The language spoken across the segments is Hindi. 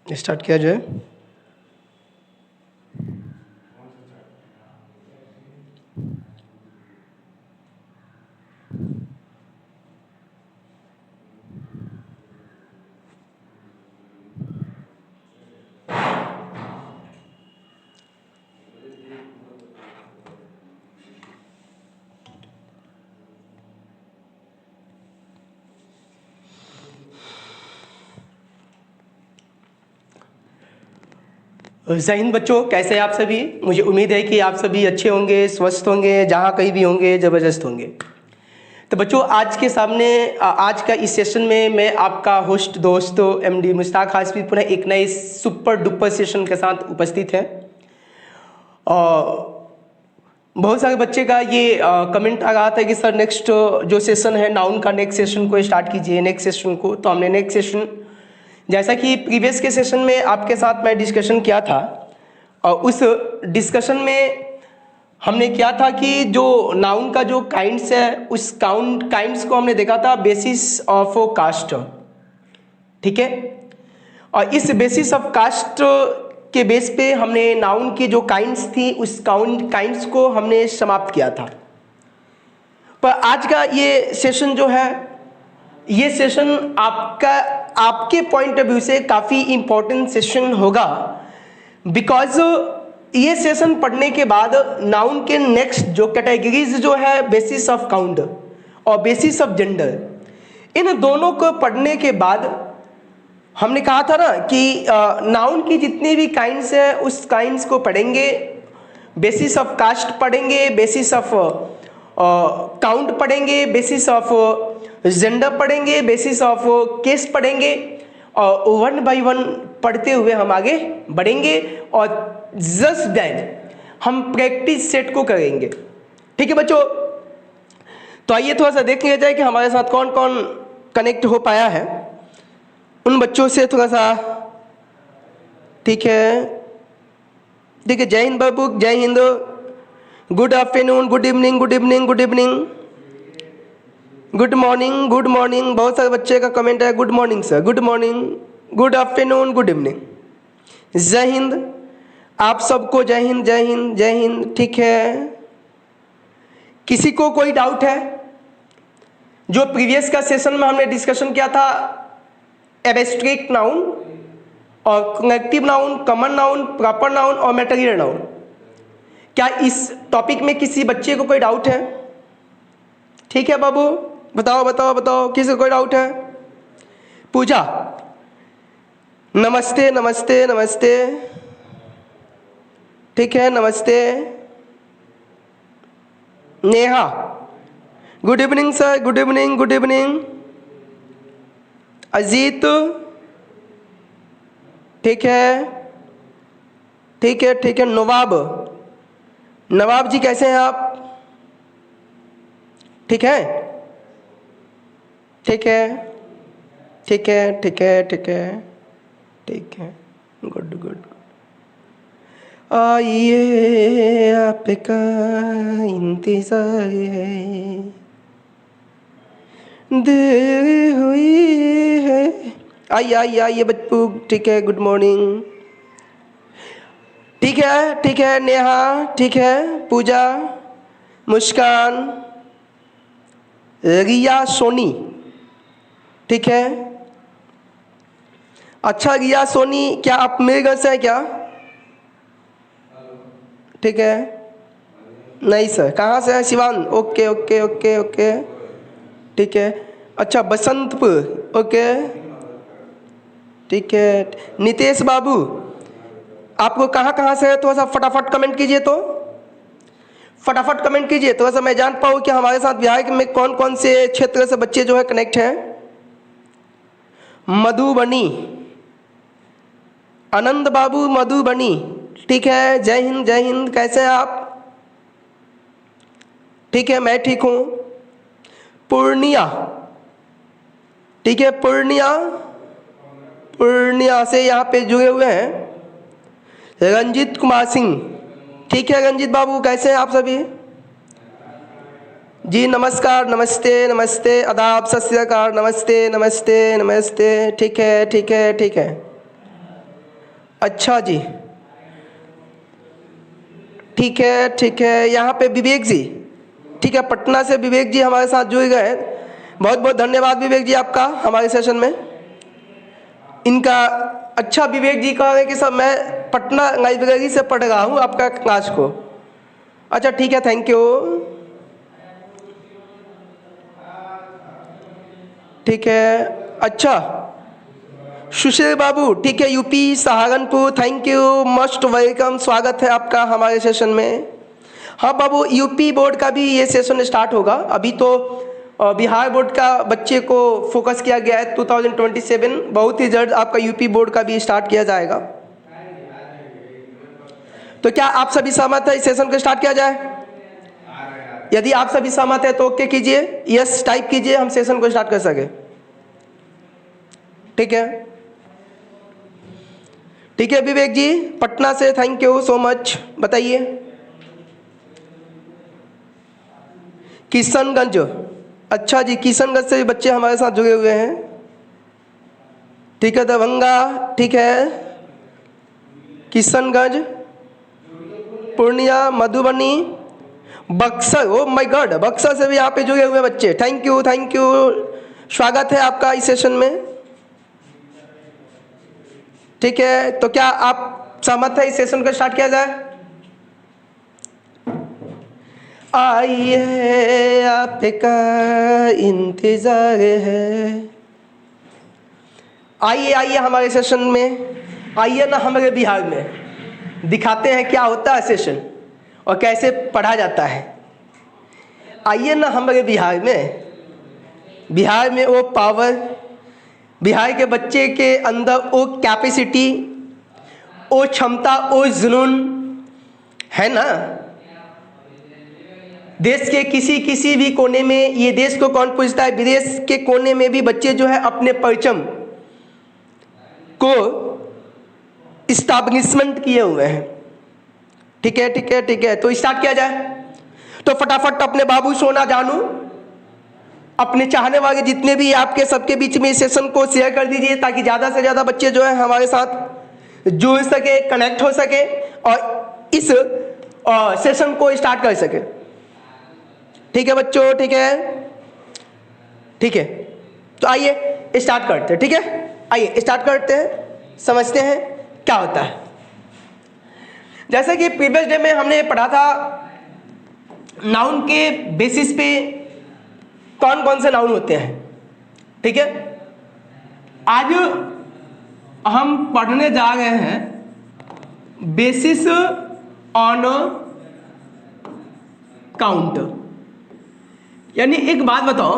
स्टार्ट किया जाए। जय हिंद बच्चों, कैसे हैं आप सभी। मुझे उम्मीद है कि आप सभी अच्छे होंगे, स्वस्थ होंगे, जहाँ कहीं भी होंगे ज़बरदस्त होंगे। तो बच्चों, आज के सामने आज का इस सेशन में मैं आपका होस्ट दोस्त एमडी मुश्ताक हाशमी पुनः एक नए सुपर डुपर सेशन के साथ उपस्थित है। बहुत सारे बच्चे का ये कमेंट आ रहा था कि सर नेक्स्ट जो सेशन है नाउन का, नेक्स्ट सेशन को स्टार्ट कीजिए, नेक्स्ट सेशन को। तो हमने नेक्स्ट सेशन, जैसा कि प्रीवियस के सेशन में आपके साथ मैं डिस्कशन किया था, और उस डिस्कशन में हमने किया था कि जो नाउन का जो काइंड्स है, उस काइंड्स को हमने देखा था बेसिस ऑफ कास्ट, ठीक है। और इस बेसिस ऑफ कास्ट के बेस पे हमने नाउन की जो काइंड्स थी उस काइंड्स को हमने समाप्त किया था। पर आज का ये सेशन जो है, ये सेशन आपके पॉइंट ऑफ व्यू से काफ़ी इम्पोर्टेंट सेशन होगा, बिकॉज ये सेशन पढ़ने के बाद नाउन के नेक्स्ट जो कैटेगरीज जो है बेसिस ऑफ काउंट और बेसिस ऑफ जेंडर, इन दोनों को पढ़ने के बाद हमने कहा था ना कि नाउन की जितनी भी काइंड्स है उस काइंड्स को पढ़ेंगे, बेसिस ऑफ कास्ट पढ़ेंगे, बेसिस ऑफ काउंट पढ़ेंगे, बेसिस ऑफ जेंडर पढ़ेंगे, बेसिस ऑफ केस पढ़ेंगे, और वन बाय वन पढ़ते हुए हम आगे बढ़ेंगे। और जस्ट दैट हम प्रैक्टिस सेट को करेंगे, ठीक है बच्चों। तो आइए थोड़ा सा देख लिया जाए कि हमारे साथ कौन कौन कनेक्ट हो पाया है, उन बच्चों से थोड़ा सा, ठीक है। देखिए, जय हिंद बाबू, जय Hind, good afternoon, good evening, good evening, good evening, good morning, good morning. बहुत सारे बच्चे का कमेंट है good morning sir, good morning, good afternoon, good evening. जय हिंद आप सबको, जय हिंद, जय हिंद, जय हिंद, ठीक है। किसी को कोई डाउट है? जो प्रीवियस का सेशन में हमने डिस्कशन किया था एब्स्ट्रैक्ट नाउन और connective noun, common noun, proper noun और मैटेरियल नाउन, क्या इस टॉपिक में किसी बच्चे को कोई डाउट है? ठीक है बाबू, बताओ बताओ बताओ, किसी को कोई डाउट है? पूजा, नमस्ते नमस्ते नमस्ते, ठीक है, नमस्ते। Neha, good evening sir, good evening, good evening. Ajit, ठीक है, ठीक है, ठीक है। नवाब, नवाब जी कैसे हैं आप? ठीक है, ठीक है, ठीक है, ठीक है, ठीक है, ठीक है, गुड गुड। आइए आपका इंतजार है, देर हुई है। आइए आइए आइए बच्चों, ठीक है, गुड मॉर्निंग, ठीक है, ठीक है। नेहा, ठीक है। पूजा, मुस्कान, रिया, सोनी, ठीक है। अच्छा रिया, सोनी, क्या आप मेरे घर से हैं क्या? ठीक है, नहीं सर, कहाँ से है? Siwan, okay okay okay okay, ठीक है। अच्छा, बसंतपुर, ओके, ठीक है। नितेश बाबू, आपको कहाँ से है? थोड़ा सा फटाफट कमेंट कीजिए, तो फटाफट कमेंट कीजिए, थोड़ा सा मैं जान पाऊँ कि हमारे साथ बिहार में कौन कौन से क्षेत्र से बच्चे जो है कनेक्ट हैं। मधुबनी, आनंद बाबू, मधुबनी, ठीक है। जय हिंद, जय हिंद, कैसे हैं आप? ठीक है, मैं ठीक हूँ। पूर्णिया, ठीक है, पूर्णिया, पूर्णिया से यहाँ पे जुड़े हुए हैं। रंजीत कुमार सिंह, ठीक है, रंजीत बाबू कैसे हैं आप सभी? जी नमस्कार, नमस्ते नमस्ते, आदाब, सत श्री अकाल, नमस्ते नमस्ते नमस्ते। ठीक है ठीक है ठीक है। अच्छा जी, ठीक है ठीक है। यहाँ पे विवेक जी, ठीक है, पटना से विवेक जी हमारे साथ जुड़ गए हैं। बहुत बहुत धन्यवाद विवेक जी आपका हमारे सेशन में। इनका अच्छा, विवेक जी कह रहे हैं कि सर मैं पटना लाइब्रेरी से पढ़ रहा हूँ आपका क्लास को। अच्छा ठीक है, थैंक यू। ठीक है, अच्छा सुशील बाबू, ठीक है, UP Saharanpur, thank you, most welcome, स्वागत है आपका हमारे सेशन में। हाँ बाबू, यूपी बोर्ड का भी ये सेशन स्टार्ट होगा। अभी तो बिहार बोर्ड का बच्चे को फोकस किया गया है 2027, बहुत ही जल्द आपका यूपी बोर्ड का भी स्टार्ट किया जाएगा। तो क्या आप सभी सहमत है इस सेशन को स्टार्ट किया जाए? यदि आप सभी सहमत है तो ओके कीजिए, यस टाइप कीजिए, हम सेशन को स्टार्ट कर सके। ठीक है ठीक है विवेक जी पटना से, थैंक यू सो मच। बताइए। किशनगंज, अच्छा जी, किशनगंज से भी बच्चे हमारे साथ जुड़े हुए हैं। ठीक है, दरभंगा, ठीक है, Kishanganj, Purnia, Madhubani, Buxar, oh my God, Buxar से भी यहाँ पे जुड़े हुए बच्चे, थैंक यू थैंक यू, स्वागत है आपका इस सेशन में। ठीक है, तो क्या आप सहमत है इस सेशन को स्टार्ट किया जाए? आइए आपका इंतजार है, आइए आइए हमारे सेशन में, आइए ना हमारे बिहार में, दिखाते हैं क्या होता है सेशन और कैसे पढ़ा जाता है। आइए ना हमारे बिहार में, बिहार में वो पावर, बिहार के बच्चे के अंदर वो कैपेसिटी, वो क्षमता, वो जुनून है ना। देश के किसी किसी भी कोने में, ये देश को कौन पूछता है, विदेश के कोने में भी बच्चे जो है अपने परचम को इस्टेब्लिशमेंट किए हुए हैं। ठीक है ठीक है ठीक है, तो स्टार्ट किया जाए। तो फटाफट अपने बाबू सोना जानू, अपने चाहने वाले जितने भी आपके सबके बीच में इस सेशन को शेयर कर दीजिए, ताकि ज़्यादा से ज़्यादा बच्चे जो है हमारे साथ जुड़ सके, कनेक्ट हो सके और इस सेशन को स्टार्ट कर सके। ठीक है बच्चों, ठीक है ठीक है, तो आइए स्टार्ट करते हैं। ठीक है, आइए स्टार्ट करते हैं, समझते हैं क्या होता है। जैसे कि प्रीवियस डे में हमने पढ़ा था नाउन के बेसिस पे कौन कौन से नाउन होते हैं। ठीक है, आज हम पढ़ने जा रहे हैं बेसिस ऑन काउंट। यानी एक बात बताओ,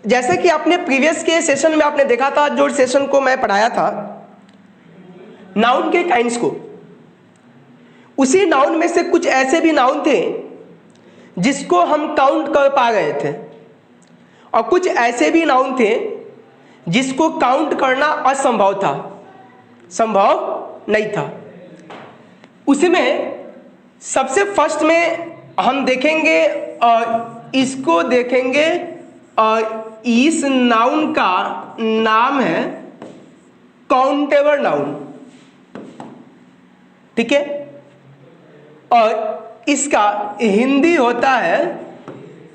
जैसे कि आपने प्रीवियस के सेशन में आपने देखा था, जो सेशन को मैं पढ़ाया था नाउन के काइंड्स को, उसी नाउन में से कुछ ऐसे भी नाउन थे जिसको हम काउंट कर पा रहे थे, और कुछ ऐसे भी नाउन थे जिसको काउंट करना असंभव था, संभव नहीं था। उसमें सबसे फर्स्ट में हम देखेंगे और इसको देखेंगे, और इस नाउन का नाम है काउंटेबल नाउन। ठीक है, और इसका हिंदी होता है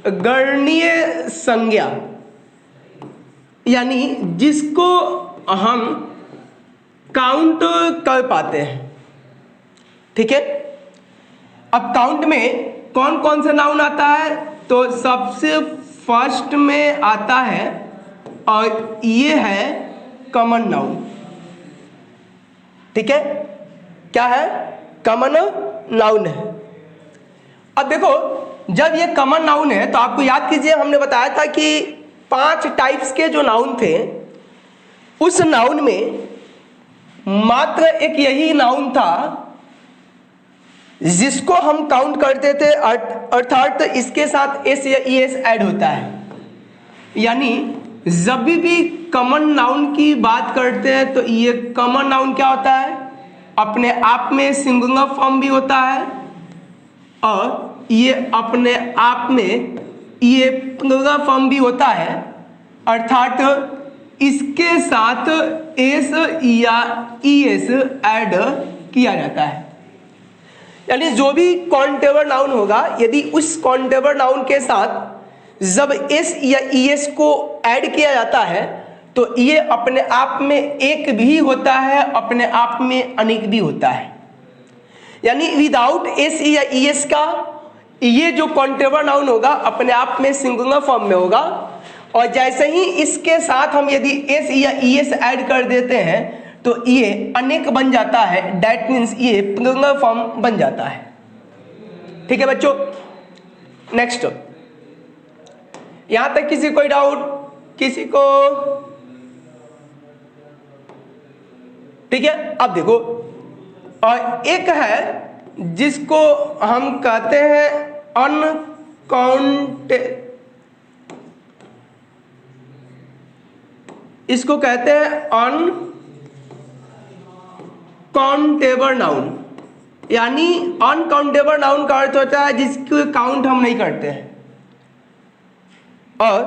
गणनीय संज्ञा, यानी जिसको हम काउंट कर पाते हैं। ठीक है, अब काउंट में कौन कौन सा नाउन आता है, तो सबसे फर्स्ट में आता है, और ये है कॉमन नाउन। ठीक है, क्या है, कॉमन नाउन है। अब देखो, जब ये कॉमन नाउन है तो आपको याद कीजिए, हमने बताया था कि 5 टाइप्स के जो नाउन थे, उस नाउन में मात्र एक यही नाउन था जिसको हम काउंट करते थे, अर्थात इसके साथ एस या ईएस ऐड होता है। यानी जब भी कॉमन नाउन की बात करते हैं तो ये कॉमन नाउन क्या होता है, अपने आप में सिंगुलर फॉर्म भी होता है, और ये अपने आप में ये प्लूरल फॉर्म भी होता है, अर्थात इसके साथ एस या ईएस ऐड किया जाता है। यानी जो भी काउंटेबल नाउन होगा, यदि उस काउंटेबल नाउन के साथ जब एस या ईएस को ऐड किया जाता है तो ये अपने आप में एक भी होता है, अपने आप में अनेक भी होता है। यानी विदाउट एस या ईएस का ये जो काउंटेबल नाउन होगा अपने आप में सिंगुलर फॉर्म में होगा, और जैसे ही इसके साथ हम यदि एस या ईएस ऐड कर देते हैं तो ये अनेक बन जाता है, दैट मीन्स ये प्लूरल फॉर्म बन जाता है। ठीक है बच्चों, नेक्स्ट, यहां तक किसी कोई डाउट, किसी को? ठीक है, अब देखो, और एक है जिसको हम कहते हैं इसको कहते हैं अनकाउंटेबल नाउन। यानी अनकाउंटेबल नाउन का अर्थ होता है जिसको काउंट हम नहीं करते हैं। और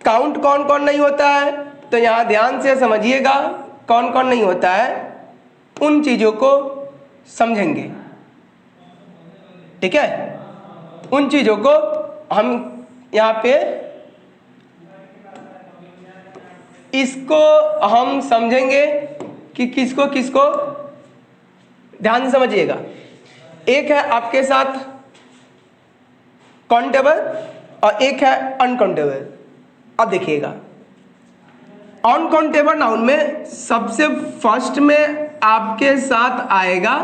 काउंट कौन कौन नहीं होता है, तो यहां ध्यान से समझिएगा कौन कौन नहीं होता है, उन चीजों को समझेंगे। ठीक है, उन चीजों को हम यहां पे इसको हम समझेंगे कि किसको किसको, ध्यान से समझिएगा। एक है आपके साथ काउंटेबल और एक है अनकाउंटेबल। अब देखिएगा, अनकाउंटेबल नाउन में सबसे फर्स्ट में आपके साथ आएगा,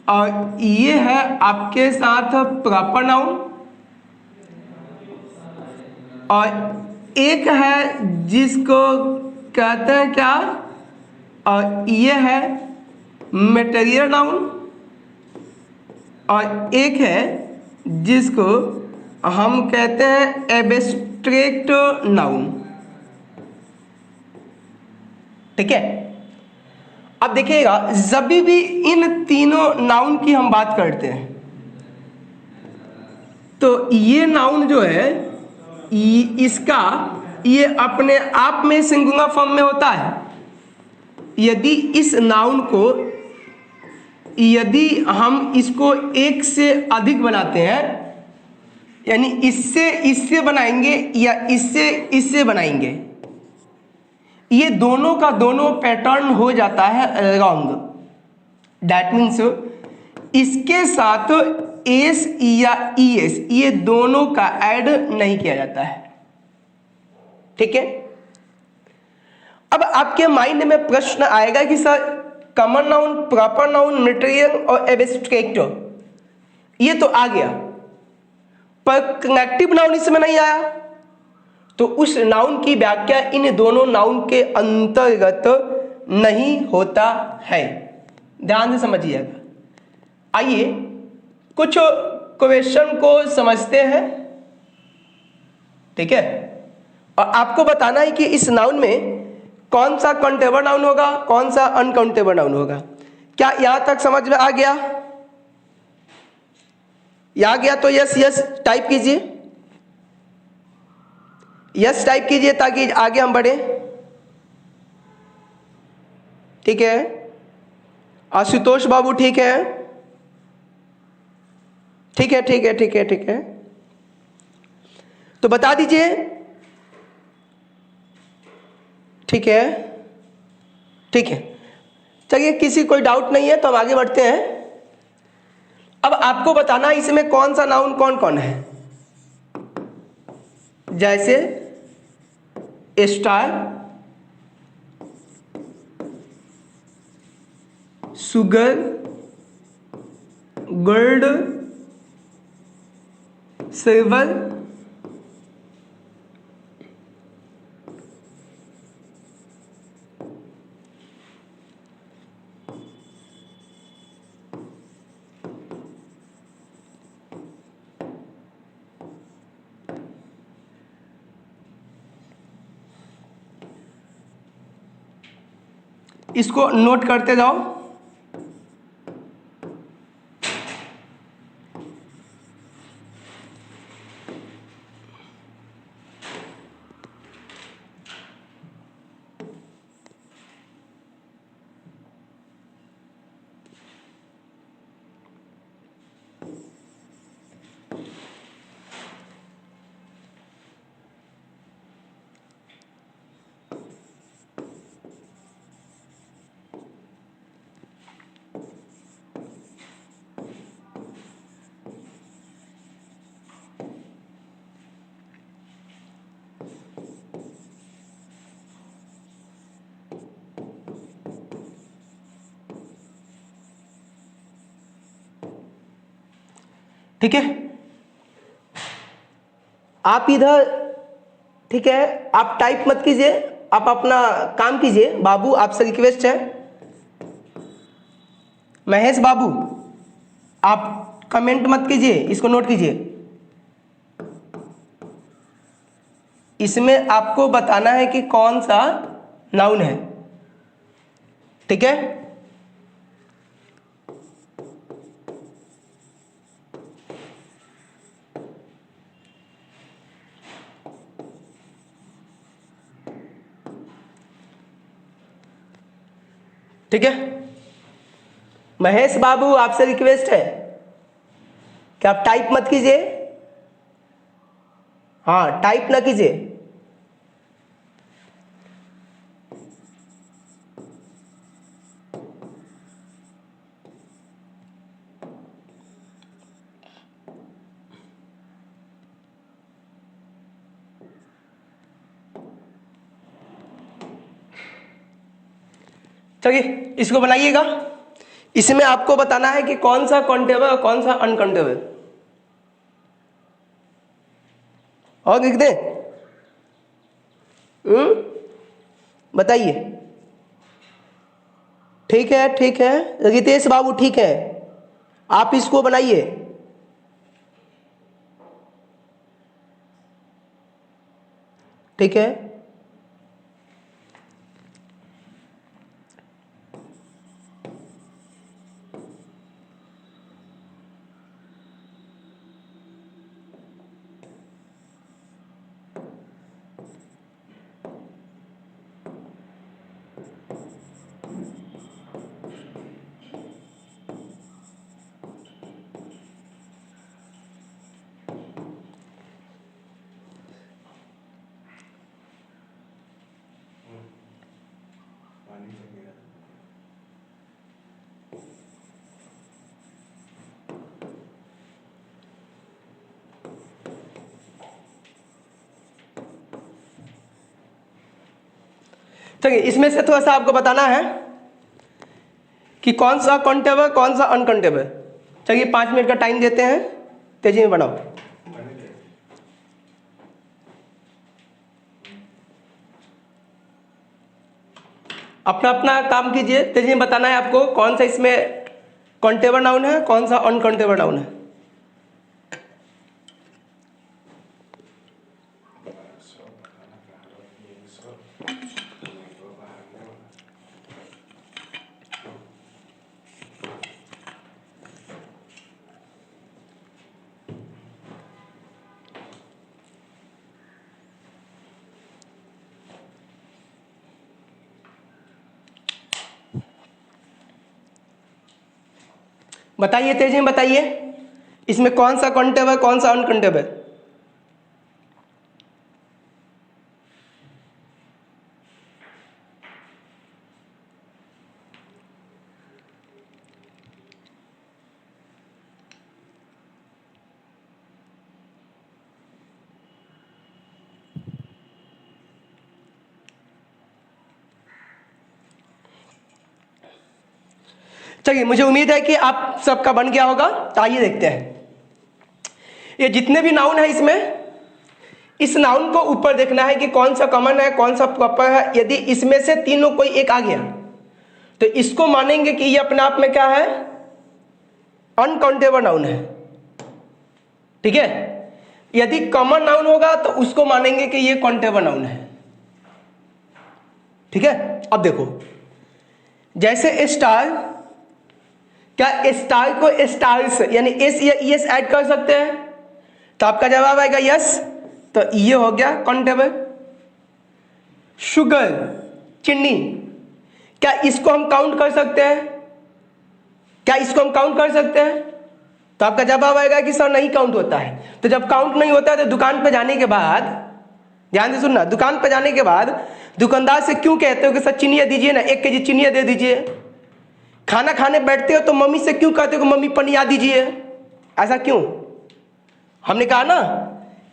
और ये है आपके साथ प्रॉपर नाउन, और एक है जिसको कहते हैं क्या, और ये है मटेरियल नाउन, और एक है जिसको हम कहते हैं एब्स्ट्रैक्ट नाउन। ठीक है, अब देखिएगा, जब भी इन तीनों नाउन की हम बात करते हैं तो ये नाउन जो है इसका ये अपने आप में सिंगुलर फॉर्म में होता है। यदि इस नाउन को, यदि हम इसको एक से अधिक बनाते हैं, यानी इससे इससे बनाएंगे या इससे इससे बनाएंगे, ये दोनों का दोनों पैटर्न हो जाता है रॉन्ग। दैट मीन्स इसके साथ एस या ईएस ये दोनों का ऐड नहीं किया जाता है। ठीक है, अब आपके माइंड में प्रश्न आएगा कि sir common noun, proper noun, material और एब्स्ट्रैक्ट ये तो आ गया, पर कनेक्टिव नाउन इसमें नहीं आया, तो उस नाउन की व्याख्या इन दोनों नाउन के अंतर्गत नहीं होता है। ध्यान से समझिएगा। आइए कुछ क्वेश्चन को समझते हैं। ठीक है, और आपको बताना है कि इस नाउन में कौन सा काउंटेबल नाउन होगा, कौन सा अनकाउंटेबल नाउन होगा। क्या यहां तक समझ में आ गया? आ गया तो यस यस टाइप कीजिए, यस टाइप कीजिए ताकि आगे हम बढ़े। ठीक है, आशुतोष बाबू ठीक है, ठीक है, ठीक है, ठीक है, ठीक है, तो बता दीजिए। ठीक है, ठीक है, चलिए किसी कोई डाउट नहीं है तो हम आगे बढ़ते हैं। अब आपको बताना है इसमें कौन सा नाउन कौन कौन है। जैसे स्टार, सुगर, गोल्ड, सिल्वर, इसको नोट करते जाओ। ठीक है, आप इधर, ठीक है, आप टाइप मत कीजिए, आप अपना काम कीजिए। बाबू आपसे रिक्वेस्ट है, महेश बाबू आप कमेंट मत कीजिए, इसको नोट कीजिए। इसमें आपको बताना है कि कौन सा नाउन है, ठीक है। ठीक है, महेश बाबू आपसे रिक्वेस्ट है कि आप टाइप मत कीजिए, हाँ टाइप ना कीजिए। चलिए इसको बनाइएगा। इसमें आपको बताना है कि कौन सा काउंटेबल और कौन सा अनकाउंटेबल, और लिख दें, बताइए। ठीक है, ठीक है रितेश बाबू, ठीक है, आप इसको बनाइए। ठीक है, चलिए इसमें से थोड़ा सा आपको बताना है कि कौन सा काउंटेबल कौन सा अनकाउंटेबल। चलिए 5 मिनट का टाइम देते हैं, तेजी में बनाओ। अपना अपना काम कीजिए, तेजी में बताना है आपको कौन सा इसमें काउंटेबल नाउन है, कौन सा अनकाउंटेबल नाउन है। बताइए, तेजी में बताइए, इसमें कौन सा काउंटेबल कौन सा अनकाउंटेबल। चलिए मुझे उम्मीद है कि आप सबका बन गया होगा। तो आइए देखते हैं, ये जितने भी नाउन है इसमें, इस नाउन को ऊपर देखना है कि कौन सा कॉमन है कौन सा प्रॉपर है। यदि इसमें से तीनों कोई एक आ गया तो इसको मानेंगे कि ये अपने आप में क्या है, अनकाउंटेबल नाउन है। ठीक है, यदि कॉमन नाउन होगा तो उसको मानेंगे कि ये काउंटेबल नाउन है। ठीक है, अब देखो, जैसे स्टार, क्या स्टार को स्टार्स यानी एस या ईएस ऐड कर सकते हैं? तो आपका जवाब आएगा यस, तो ये हो गया काउंटेबल। शुगर, चीनी, क्या इसको हम काउंट कर सकते हैं? क्या इसको हम काउंट कर सकते हैं? तो आपका जवाब आएगा कि सर नहीं काउंट होता है। तो जब काउंट नहीं होता है तो दुकान पे जाने के बाद, ध्यान से सुनना, दुकान पे जाने के बाद दुकानदार से क्यों कहते हो कि सर चीनी दीजिए ना, 1 केजी चीनी दे दीजिए। खाना खाने बैठते हो तो मम्मी से क्यों कहते हो कि मम्मी पनिया दीजिए, ऐसा क्यों? हमने कहा ना,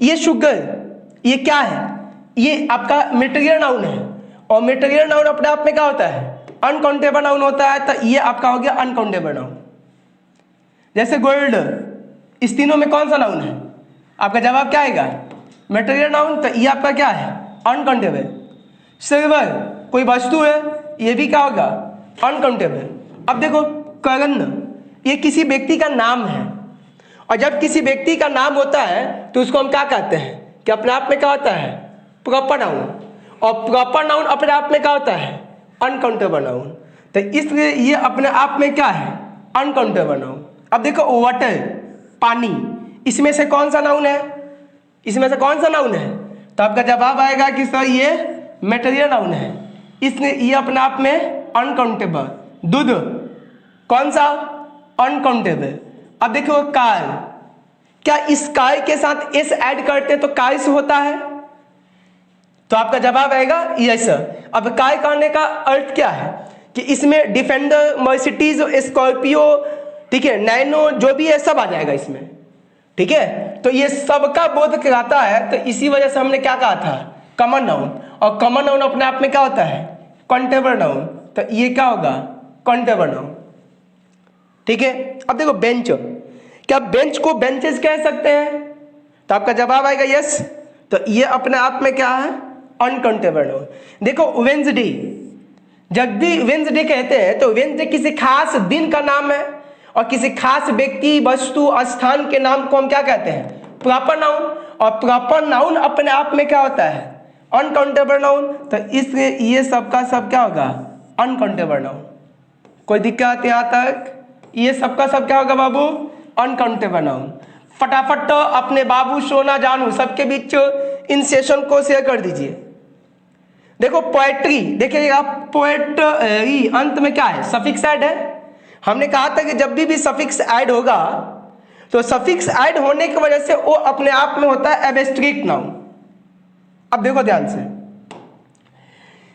ये शुगर, ये क्या है, ये आपका मटेरियल नाउन है, और मटेरियल नाउन अपने आप में क्या होता है, अनकाउंटेबल नाउन होता है। तो ये आपका हो गया अनकाउंटेबल नाउन। जैसे गोल्ड, इस तीनों में कौन सा नाउन है? आपका जवाब क्या आएगा? Material noun. तो ये आपका क्या है? अनकाउंटेबल। सिल्वर कोई वस्तु है, ये भी क्या होगा? अनकाउंटेबल। अब देखो करण, ये किसी व्यक्ति का नाम है, और जब किसी व्यक्ति का नाम होता है तो उसको हम क्या कहते हैं कि अपने आप में क्या होता है? Proper noun. और प्रॉपर नाउन अपने आप में क्या होता है? Uncountable noun. तो इसलिए ये अपने आप में क्या है? Uncountable noun. अब देखो वाटर, पानी, इसमें से कौन सा नाउन है? इसमें से कौन सा नाउन है? तो आपका जवाब आएगा कि सर ये मटेरियल नाउन है, इसलिए ये अपने आप में अनकाउंटेबल। दूध कौन सा? अनकाउंटेबल। अब देखो कार, क्या इस कार के साथ एस ऐड करते हैं तो कार्स होता है? तो आपका जवाब आएगा यस। अब कार करने का अर्थ क्या है कि इसमें डिफेंडर, मर्सिडीज, स्कॉर्पियो, ठीक है, नैनो, जो भी है सब आ जाएगा इसमें, ठीक है। तो ये सबका बोध कराता है, तो इसी वजह से हमने क्या कहा था? Common noun. और कॉमन नाउन अपने आप में क्या होता है? Countable noun. तो ये क्या होगा? काउंटेबल नाउन, ठीक है। अब देखो बेंच, क्या बेंच को बेंचेस कह सकते हैं? तो आपका जवाब आएगा यस। तो ये अपने आप में क्या है? Uncountable noun. देखो वेंसडे, जब भी वेंसडे कहते हैं तो वेंसडे किसी खास दिन का नाम है, और किसी खास व्यक्ति, वस्तु, स्थान के नाम को हम क्या कहते हैं? Proper noun. और प्रॉपर नाउन अपने आप में क्या होता है? Uncountable noun. तो इसलिए ये सबका सब क्या होगा? Uncountable noun. कोई दिक्कत यहाँ तक? ये सबका सब क्या होगा बाबू? Uncountable noun. फटाफट तो अपने बाबू, सोना, जानू सबके बीच इन सेशन को शेयर कर दीजिए। देखो पोएट्री, देखिएगा पोएट्री अंत में क्या है? सफिक्स ऐड है। हमने कहा था कि जब भी सफिक्स ऐड होगा तो सफिक्स ऐड होने की वजह से वो अपने आप में होता है एब्स्ट्रैक्ट नाउन। अब देखो ध्यान से,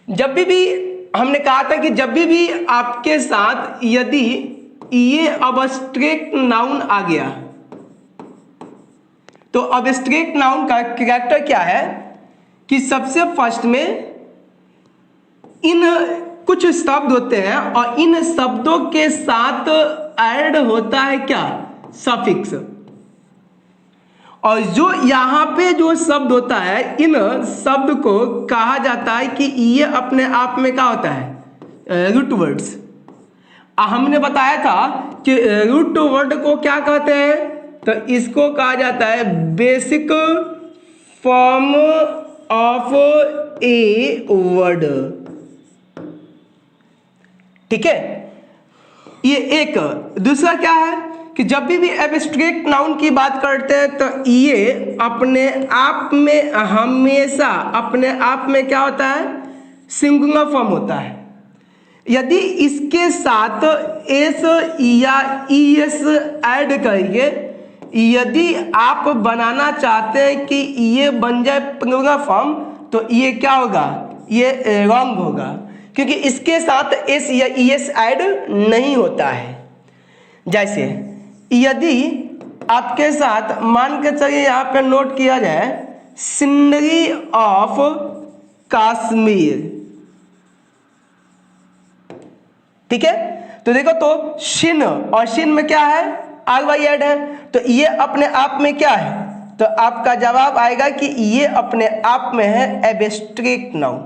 जब भी हमने कहा था कि जब भी आपके साथ यदि ये एब्स्ट्रैक्ट नाउन आ गया तो एब्स्ट्रैक्ट नाउन का कैरेक्टर क्या है कि सबसे फर्स्ट में इन कुछ शब्द होते हैं और इन शब्दों के साथ ऐड होता है क्या? सफिक्स। और जो यहाँ पे जो शब्द होता है, इन शब्द को कहा जाता है कि ये अपने आप में क्या होता है? Root words. हमने बताया था कि रूट वर्ड को क्या कहते हैं? तो इसको कहा जाता है basic form of a word, ठीक है। ये एक। दूसरा क्या है कि जब भी एब्स्ट्रैक्ट नाउन की बात करते हैं तो ये अपने आप में हमेशा अपने आप में क्या होता है? सिंगुलर फॉर्म होता है। यदि इसके साथ एस या ईएस ऐड करिए, यदि आप बनाना चाहते हैं कि ये बन जाए प्लूरल फॉर्म, तो ये क्या होगा? ये रॉन्ग होगा, क्योंकि इसके साथ एस या ईएस ऐड नहीं होता है। जैसे यदि आपके साथ मान के चलिए यहाँ पे नोट किया जाए सिनरी ऑफ कश्मीर, ठीक है। तो देखो तो शिन, और शिन में क्या है? आर वाई ऐड है। तो ये अपने आप में क्या है? तो आपका जवाब आएगा कि ये अपने आप में है एब्स्ट्रैक्ट नाउन।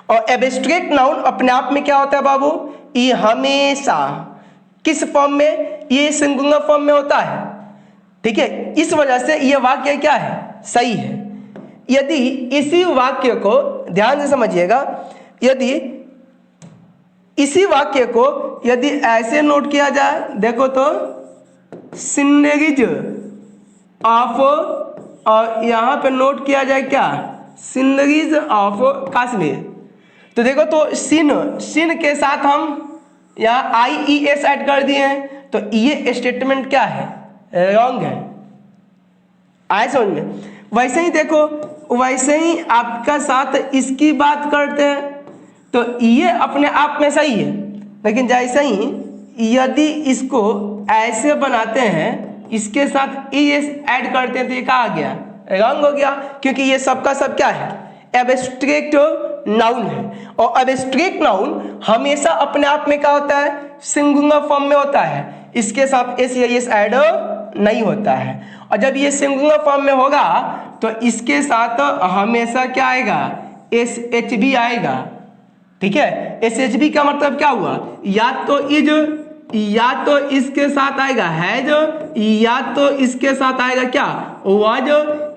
और एब्स्ट्रैक्ट नाउन अपने आप में क्या होता है बाबू? ये हमेशा किस फॉर्म में? ये सिंगुलर फॉर्म में होता है, ठीक है। इस वजह से ये वाक्य क्या है? सही है। यदि इसी वाक्य को ध्यान से समझिएगा, यदि इसी वाक्य को यदि ऐसे नोट किया जाए, देखो तो सिनरीज ऑफ, और यहाँ पे नोट किया जाए क्या? Sceneries of Kashmir. तो देखो तो सिन के साथ हम यहाँ IES ऐड कर दिए हैं, तो ये स्टेटमेंट क्या है? रॉन्ग है। आए समझ में? वैसे ही देखो, वैसे ही आपका साथ इसकी बात करते हैं तो ये अपने आप में सही है, लेकिन जैसे ही यदि इसको ऐसे बनाते हैं, इसके साथ ES ऐड करते हैं, तो ये क्या आ गया? रॉन्ग हो गया, क्योंकि ये सबका सब क्या है? एब्स्ट्रैक्ट नाउन है। और एब्स्ट्रैक्ट नाउन हमेशा अपने आप में क्या होता है? सिंगुलर फॉर्म में होता है। इसके साथ एस या एस ऐड नहीं होता है। और जब ये सिंगुलर फॉर्म में होगा तो इसके साथ हमेशा क्या आएगा, एस एच बी आएगा। ठीक है, एस एच बी का मतलब क्या हुआ, या तो इज या तो इसके साथ आएगा हैज, या तो इसके साथ आएगा क्या वाज,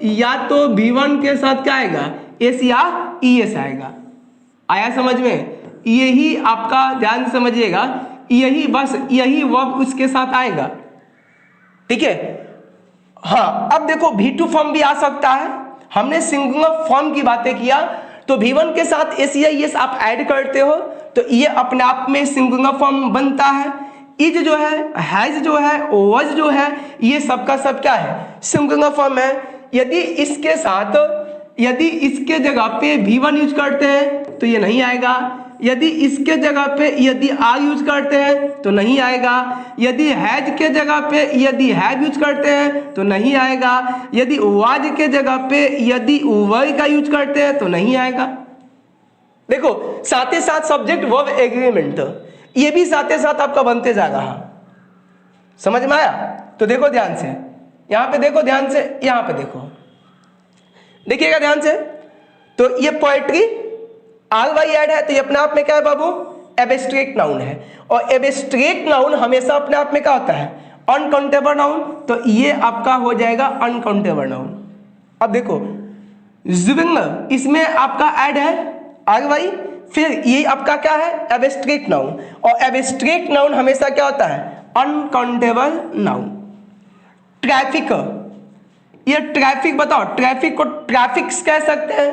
या तो V1 के साथ क्या आएगा एस या ई एस आएगा। आया समझ में? यही आपका ध्यान से समझिएगा, यही बस यही वर्ब उसके साथ आएगा। ठीक है, हाँ अब देखो V2 फॉर्म भी आ सकता है। हमने सिंगुलर फॉर्म की बातें किया तो V1 के साथ एस या एस आप ऐड करते हो तो ये अपने आप में सिंगुलर फॉर्म बनता है। इज जो है, हैज जो है, वाज जो है, ये सबका सब क्या है, सिंगुलर फॉर्म है। यदि इसके साथ यदि इसके जगह पे V1 यूज करते हैं तो ये नहीं आएगा। यदि इसके जगह पे यदि आर यूज करते हैं तो नहीं आएगा। यदि हैज के जगह पे यदि हैव यूज करते हैं तो नहीं आएगा। यदि वाज के जगह पे यदि वर का यूज करते हैं तो नहीं आएगा। देखो साथ ही साथ सब्जेक्ट वर्ब एग्रीमेंट ये भी साथ ही साथ आपका बनते जा रहा। समझ में आया? तो देखो ध्यान से, यहां पे देखो ध्यान से, यहां पे देखो, देखिएगा ध्यान से। तो ये पोएट्री आर वाई ऐड है तो ये अपने आप में क्या है बाबू, एब्स्ट्रैक्ट नाउन है। और एब्स्ट्रैक्ट नाउन हमेशा अपने आप में क्या होता है, अनकाउंटेबल नाउन। तो ये आपका हो जाएगा अनकाउंटेबल नाउन। अब देखो जुबिंग इसमें आपका ऐड है आर वाई, फिर ये आपका क्या है एब्स्ट्रैक्ट नाउन। और एब्स्ट्रैक्ट नाउन हमेशा क्या होता है, अनकाउंटेबल नाउन। ट्रैफिक, ये ट्रैफिक बताओ, ट्रैफिक को ट्रैफिक्स कह सकते हैं?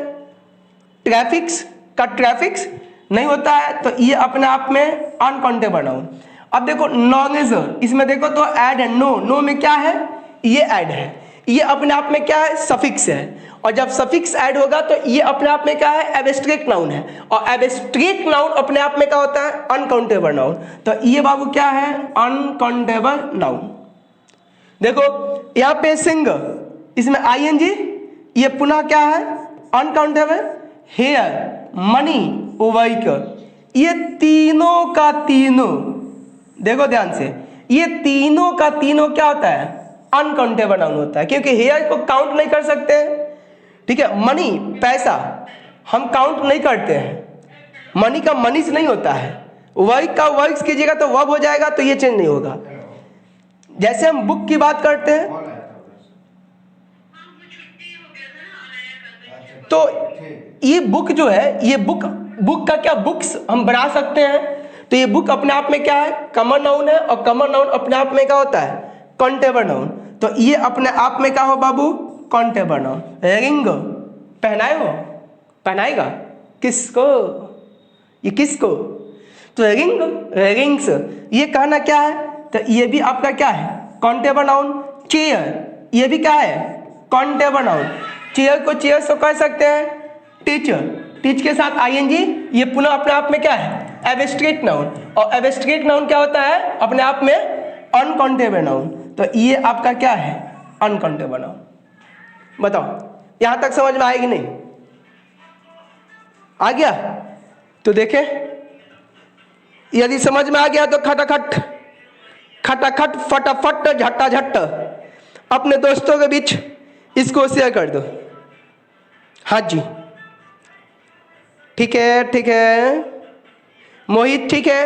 ट्रैफिक्स का ट्रैफिक्स नहीं होता है तो ये अपने आप में अनकाउंटेबल नाउन। अब देखो नॉलेज, इसमें देखो तो ऐड है, नो, नो में क्या है, ये ऐड है, ये अपने आप में क्या है, सफिक्स है। और जब सफिक्स ऐड होगा तो ये अपने आप में क्या है, एब्स्ट्रैक्ट नाउन है। और एब्स्ट्रैक्ट नाउन अपने आप में क्या होता है, अनकाउंटेबल नाउन। तो ये बाबू क्या है, अनकाउंटेबल नाउन। देखो यहाँ पे सिंग, इसमें आईएनजी, ये पुनः क्या है, अनकाउंटेबल। हेयर, मनी, व्हीकल, ये तीनों का तीनों, देखो ध्यान से, ये तीनों का तीनों क्या होता है, अनकाउंटेबल नाउन होता है, क्योंकि हेयर को काउंट नहीं कर सकते हैं। ठीक है, मनी पैसा हम काउंट नहीं करते हैं, मनी का मनीस नहीं होता है। वर्क का वर्क्स कीजिएगा तो वर्ब हो जाएगा, तो ये चेंज नहीं होगा। जैसे हम बुक की बात करते हैं तो ये बुक जो है, ये बुक, बुक का क्या, बुक्स हम बना सकते हैं। तो ये बुक अपने आप में क्या है, कॉमन नाउन है। और कॉमन नाउन अपने आप में क्या होता है, काउंटेबल नाउन। तो ये अपने आप में क्या हो बाबू, काउंटेबल नाउन। रिंग, पहनाए हो, पहनाएगा किसको, ये किसको, तो रिंग, रिंग्स, ये कहना क्या है, तो ये भी आपका क्या है, काउंटेबल नाउन। चेयर, ये भी क्या है, काउंटेबल नाउन। चेयर को चेयर से कह सकते हैं। टीचर, टीच के साथ आईएनजी, ये पुनः अपने आप में क्या है, एब्स्ट्रैक्ट नाउन। और एब्स्ट्रैक्ट नाउन क्या होता है, अपने आप में अनकाउंटेबल नाउन। तो ये आपका क्या है, अनकाउंटेबल नाउन। बताओ यहां तक समझ में आएगी नहीं, आ गया? तो देखें, यदि समझ में आ गया तो खटाखट खटाखट फटाफट झट्टा झट्ट अपने दोस्तों के बीच इसको शेयर कर दो। हाँ जी, ठीक है, ठीक है मोहित, ठीक है,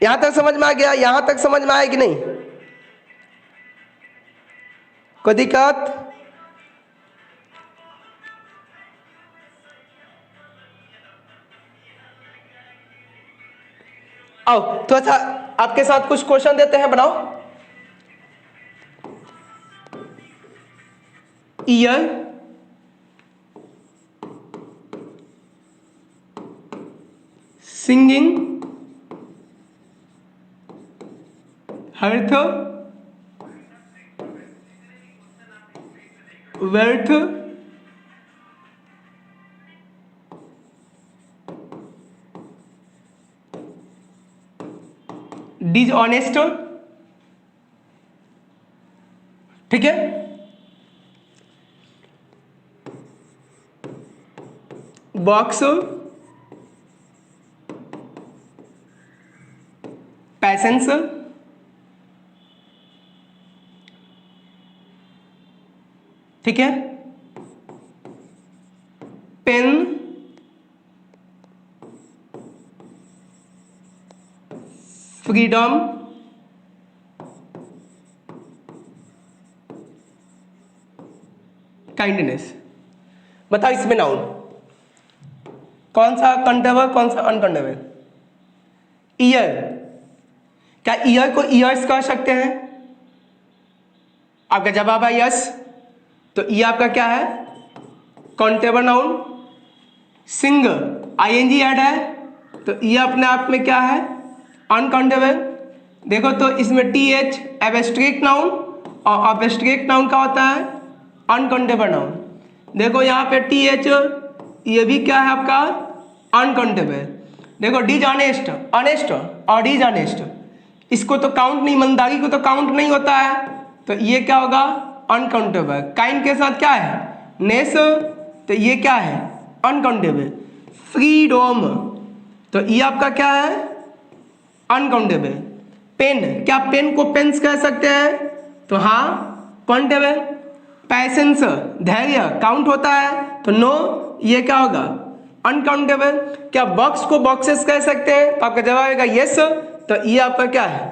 यहां तक समझ में आ गया? यहां तक समझ में आएगी नहीं, कोई दिक्कत? आओ तो अच्छा, आपके साथ कुछ क्वेश्चन देते हैं, बनाओ। Year, singing, hearth, worth, dishonest, ठीक है, बॉक्स, पैसेंस, ठीक है, पेन, फ्रीडम, काइंडनेस। बताओ इसमें नाउन कौन सा काउंटेबल कौन सा अनकाउंटेबल? ईयर, क्या ईयर को ईयर्स कह सकते हैं? आपका जवाब है यस, तो ये आपका क्या है? Countable noun. Sing, ING add है, तो ये अपने आप में क्या है? अनकाउंटेबल। देखो तो इसमें टीएच एब्स्ट्रैक्ट नाउन, और एब्स्ट्रैक्ट नाउन का होता है अनकाउंटेबल नाउन। देखो यहाँ पे टीएच, ये भी क्या है आपका? अनकाउंटेबल। देखो डिसऑनेस्ट, ऑनेस्ट और डिसऑनेस्ट, इसको तो काउंट नहीं, ईमानदारी को तो काउंट नहीं होता है, तो ये क्या होगा? अनकाउंटेबल। काइंड के साथ क्या है? नेस, तो ये क्या है? अनकाउंटेबल। फ्रीडम, तो ये आपका क्या है? अनकाउंटेबल। पेन, क्या पेन को पेन्स कह सकते हैं? तो हाँ, काउंटेबल। पैसेंस, धैर्य, काउंट होता है, तो नो, ये क्या होगा? अनकाउंटेबल। क्या बॉक्स को बॉक्सेस कह सकते हैं? तो आपका जवाब आएगा यस, तो ये आपका क्या है?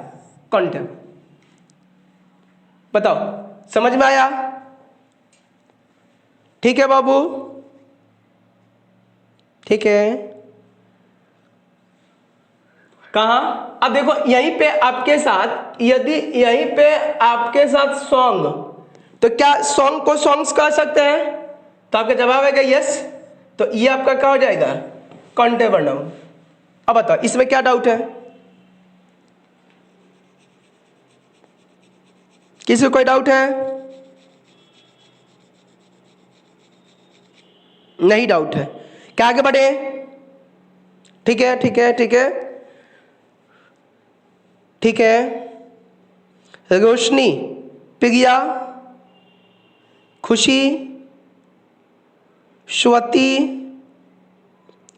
काउंटेबल। बताओ समझ में आया? ठीक है बाबू, ठीक है। कहा? अब देखो यहीं पे आपके साथ, यदि यहीं पे आपके साथ सॉन्ग, तो क्या सॉन्ग को सॉन्ग्स कह सकते हैं? तो आपका जवाब आएगा यस, तो ये आपका क्या हो जाएगा? Countable noun. अब बताओ इसमें क्या डाउट है? किसी को कोई डाउट है? नहीं डाउट है, क्या आगे बढ़े? ठीक है, ठीक है, ठीक है, ठीक है। रोशनी, प्रिया, खुशी, स्वती,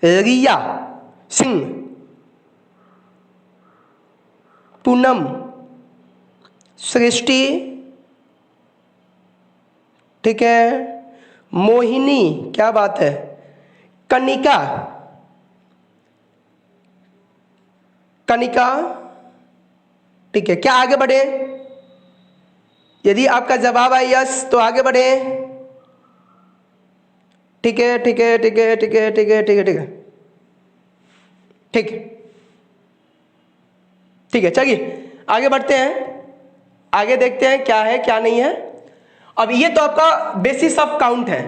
रिया, सिंह, पूनम, सृष्टि, ठीक है, मोहिनी, क्या बात है, कनिका, कनिका, ठीक है। क्या आगे बढ़े? यदि आपका जवाब है यस तो आगे बढ़े। ठीक है, ठीक है, ठीक है, ठीक है, ठीक है, ठीक है, ठीक है, ठीक, ठीक है। चलिए आगे बढ़ते हैं, आगे देखते हैं क्या है क्या नहीं है। अब ये तो आपका बेसिस ऑफ काउंट है।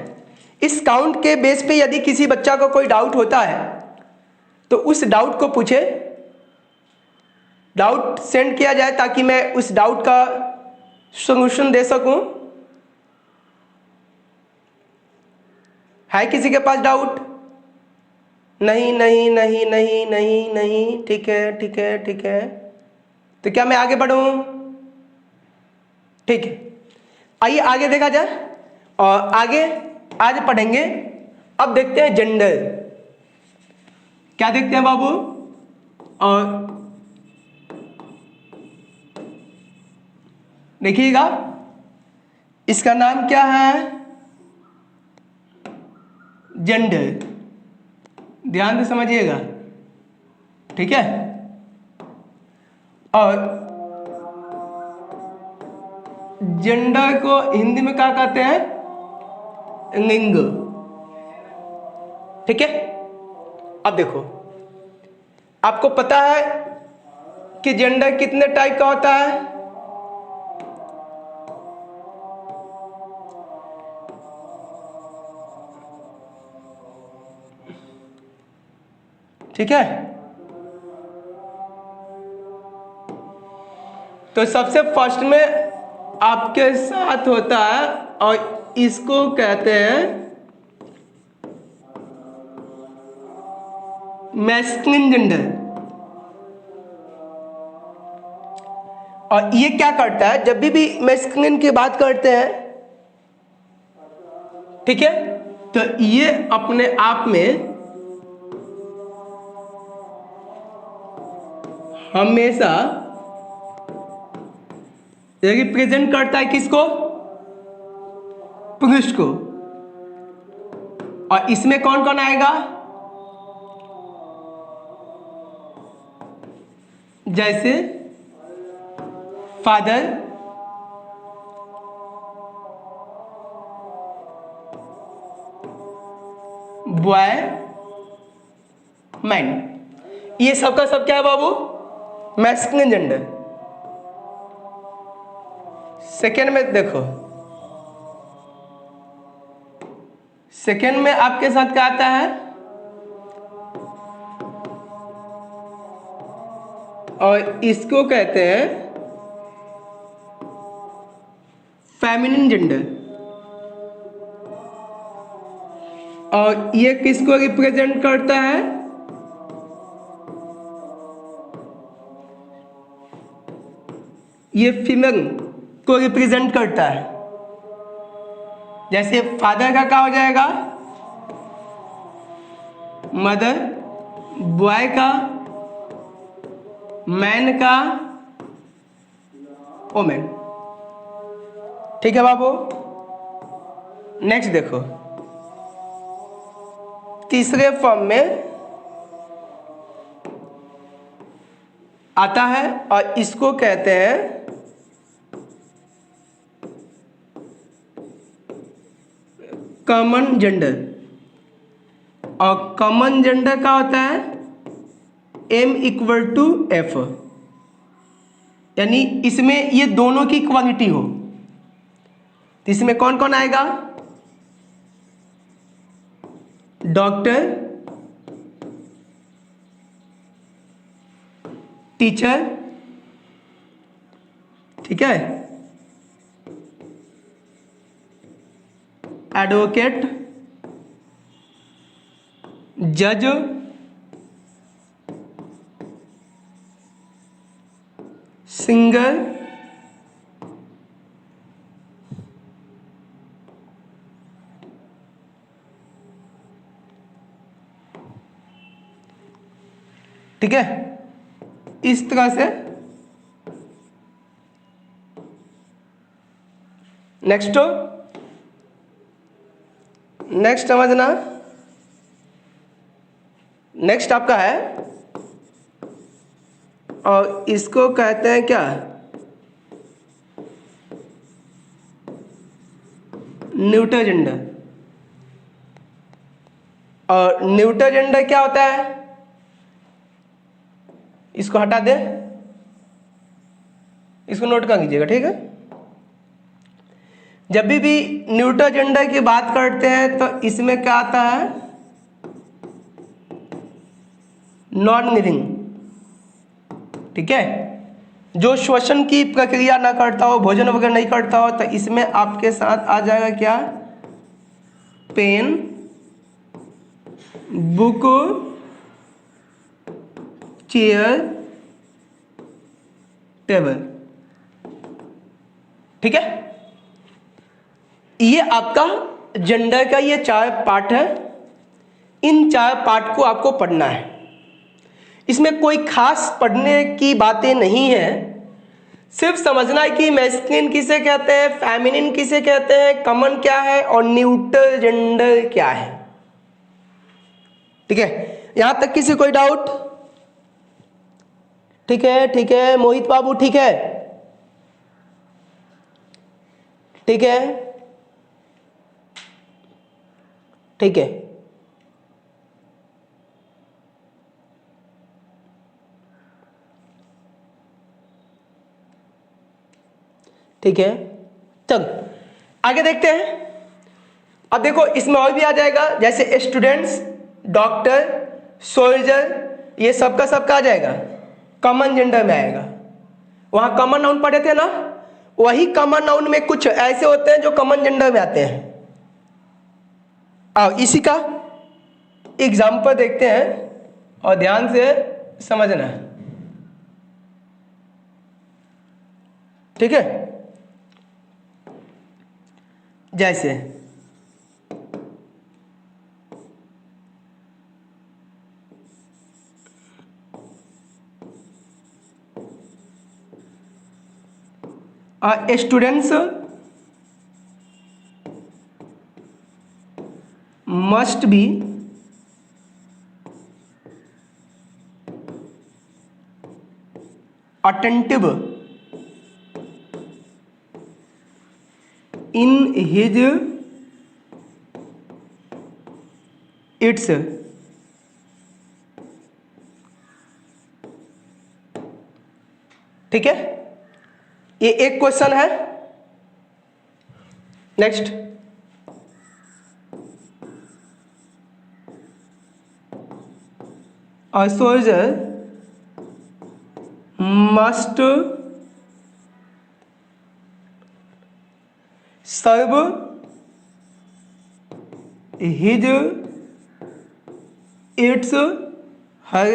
इस काउंट के बेस पे यदि किसी बच्चा को कोई डाउट होता है तो उस डाउट को पूछे, डाउट सेंड किया जाए ताकि मैं उस डाउट का सॉल्यूशन दे सकूं। है किसी के पास डाउट? नहीं, नहीं, नहीं, नहीं, नहीं, नहीं, ठीक है, ठीक है, ठीक है। तो क्या मैं आगे बढ़ूं? ठीक है, आइए आगे देखा जाए, और आगे आज पढ़ेंगे। अब देखते हैं जेंडर। क्या देखते हैं बाबू? और देखिएगा, इसका नाम क्या है? जेंडर। ध्यान से समझिएगा, ठीक है। और जेंडर को हिंदी में क्या कहते हैं? लिंग, ठीक है। अब देखो, आपको पता है कि जेंडर कितने टाइप का होता है? ठीक है, तो सबसे फर्स्ट में आपके साथ होता है, और इसको कहते हैं मैस्कुलिन जेंडर। और ये क्या करता है? जब भी मैस्कुलिन की बात करते हैं, ठीक है, तो ये अपने आप में हमेशा रिप्रेजेंट करता है किसको? पुरुष को। और इसमें कौन कौन आएगा? जैसे फादर, बॉय, मैन। ये सबका सब क्या है बाबू? Masculine gender. सेकेंड में देखो, सेकेंड में आपके साथ क्या आता है? और इसको कहते हैं फेमिनिन जेंडर। और ये किसको रिप्रेजेंट करता है? ये फीमेल को रिप्रेजेंट करता है। जैसे फादर का क्या हो जाएगा? मदर, बॉय का, मैन का, वोमेन। ठीक है बाबू। नेक्स्ट देखो, तीसरे फॉर्म में आता है और इसको कहते हैं कॉमन जेंडर। और कॉमन जेंडर क्या होता है? M=F, यानी इसमें ये दोनों की क्वालिटी हो। तो इसमें कौन कौन आएगा? डॉक्टर, टीचर, ठीक है, एडवोकेट, जज, सिंगर, ठीक है। इस तरह से नेक्स्ट समझना। नेक्स्ट आपका है, और इसको कहते हैं क्या? Neutral gender. और न्यूट्रल जेंडर क्या होता है? इसको हटा दे, इसको नोट कर लीजिएगा, ठीक है। जब भी न्यूट्रल जेंडर की बात करते हैं तो इसमें क्या आता है? नॉन लिविंग, ठीक है, जो श्वसन की प्रक्रिया ना करता हो, भोजन वगैरह नहीं करता हो, तो इसमें आपके साथ आ जाएगा क्या? पेन, बुक, चेयर, टेबल, ठीक है। ये आपका जेंडर का ये 4 पार्ट है। इन 4 पार्ट को आपको पढ़ना है। इसमें कोई खास पढ़ने की बातें नहीं है, सिर्फ समझना है कि मैस्कुलिन किसे कहते हैं, फेमिनिन किसे कहते हैं, कॉमन क्या है और न्यूट्रल जेंडर क्या है, ठीक है। यहां तक किसी कोई डाउट? ठीक है, ठीक है मोहित बाबू, ठीक है, ठीक है, ठीक है। ठीक है, चल आगे देखते हैं। अब देखो इसमें और भी आ जाएगा, जैसे स्टूडेंट्स, डॉक्टर, सोल्जर, ये सबका सबका आ जाएगा, कॉमन जेंडर में आएगा। वहां कॉमन नाउन पढ़े थे ना, वही कॉमन नाउन में कुछ ऐसे होते हैं जो कॉमन जेंडर में आते हैं। आओ इसी का एग्जाम्पल देखते हैं और ध्यान से समझना, ठीक है। जैसे students, must be attentive in his its ठीक है, ये एक क्वेश्चन है। Next, a soldier must serve his its her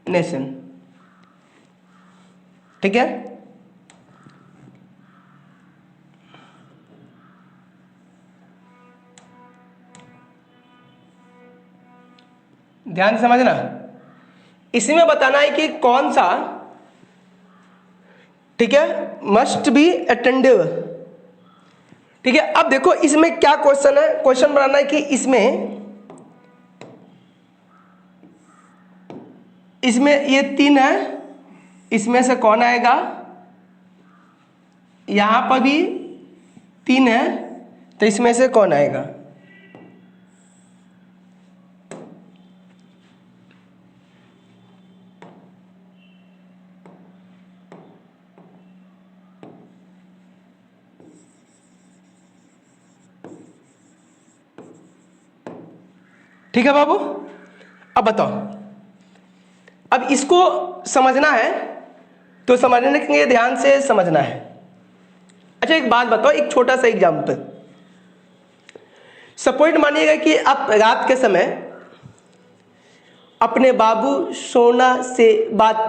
nation. ठीक है, ध्यान से समझना। इसमें बताना है कि कौन सा, ठीक है, मस्ट बी अटेंटिव। ठीक है, अब देखो इसमें क्या क्वेश्चन है, क्वेश्चन बनाना है कि इसमें ये 3 है, इसमें से कौन आएगा, यहां पर भी 3 है, तो इसमें से कौन आएगा। ठीक है बाबू, अब बताओ, अब इसको समझना है तो समझने के लिए ध्यान से समझना है। अच्छा एक बात बताओ, एक छोटा सा एग्जाम्पल। सपोज मानिएगा कि आप रात के समय अपने बाबू सोना से बात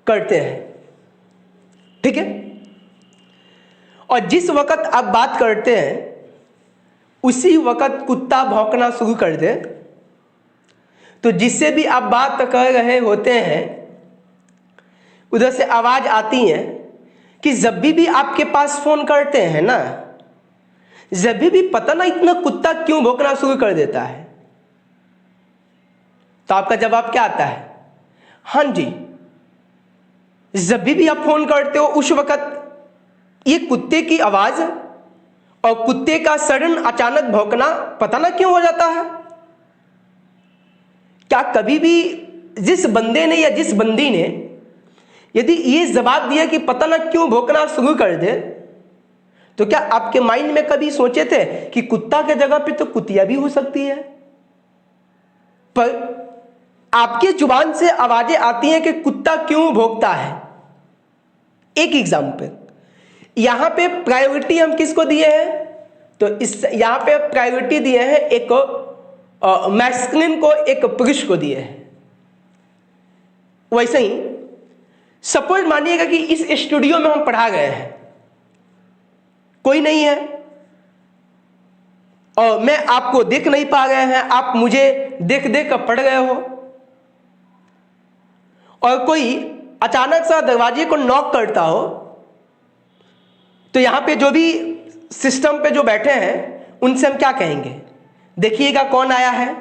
करते हैं, ठीक है, और जिस वक्त आप बात करते हैं उसी वक्त कुत्ता भौंकना शुरू कर दे, तो जिससे भी आप बात कर रहे होते हैं उधर से आवाज आती है कि जब भी आपके पास फोन करते हैं ना, जब भी पता ना इतना कुत्ता क्यों भौंकना शुरू कर देता है, तो आपका जवाब क्या आता है, हाँ जी। जब भी आप फोन करते हो उस वक्त ये कुत्ते की आवाज और कुत्ते का सडन अचानक भौंकना पता ना क्यों हो जाता है। क्या कभी भी जिस बंदे ने या जिस बंदी ने यदि ये जवाब दिया कि पता ना क्यों भौंकना शुरू कर दे, तो क्या आपके माइंड में कभी सोचे थे कि कुत्ता के जगह पे तो कुतिया भी हो सकती है? पर आपके जुबान से आवाजें आती हैं कि कुत्ता क्यों भौंकता है। एक एग्जाम्पल, यहां पे प्रायोरिटी हम किसको दिए हैं, तो इस यहां पे प्रायोरिटी दिए हैं एक मैस्कुलिन को, एक पुरुष को दिए हैं। वैसे ही सपोज मानिएगा कि इस स्टूडियो में हम पढ़ा गए हैं, कोई नहीं है और मैं आपको देख नहीं पा रहे हैं, आप मुझे देख देख कर पढ़ गए हो, और कोई अचानक सा दरवाजे को नॉक करता हो, तो यहां पे जो भी सिस्टम पे जो बैठे हैं उनसे हम क्या कहेंगे, देखिएगा कौन आया है।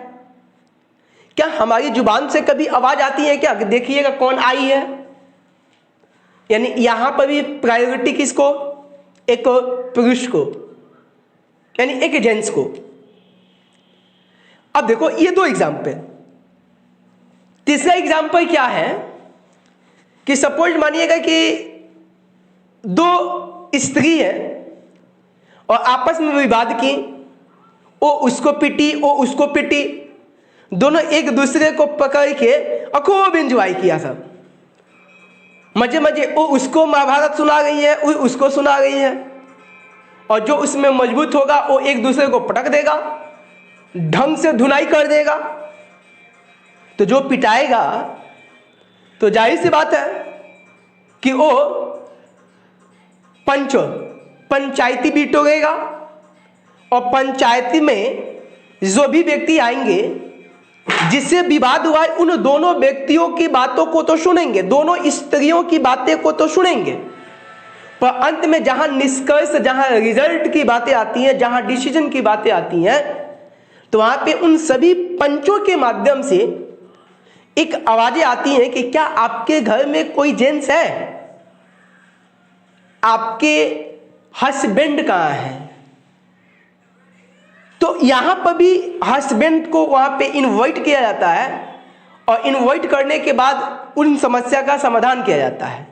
क्या हमारी जुबान से कभी आवाज आती है क्या, देखिएगा कौन आई है? यानी यहां पर भी प्रायोरिटी किसको, एक पुरुष को, यानी एक जेंट्स को। अब देखो ये 2 एग्जाम्पल। तीसरा एग्जाम्पल क्या है कि सपोज मानिएगा कि 2 स्त्री है और आपस में विवाद की, वो उसको पिटी, वो उसको पिटी, दोनों एक दूसरे को पकड़ के खूब एंजॉय किया सब, मजे मजे, वो उसको महाभारत सुना गई है, वो उसको सुना गई है, और जो उसमें मजबूत होगा वो एक दूसरे को पटक देगा, ढंग से धुनाई कर देगा। तो जो पिटाएगा तो जाहिर सी बात है कि वो पंचायती बिटोरेगा, और पंचायती में जो भी व्यक्ति आएंगे जिससे विवाद हुआ है उन दोनों व्यक्तियों की बातों को तो सुनेंगे, दोनों स्त्रियों की बातें को तो सुनेंगे, पर अंत में जहां निष्कर्ष, जहां रिजल्ट की बातें आती हैं, जहां डिसीजन की बातें आती हैं, तो वहां पे उन सभी पंचों के माध्यम से एक आवाजें आती हैं कि क्या आपके घर में कोई जेंट्स है, आपके हस्बैंड कहां है। तो यहां पर भी हस्बैंड को वहां पे इनवाइट किया जाता है और इनवाइट करने के बाद उन समस्या का समाधान किया जाता है,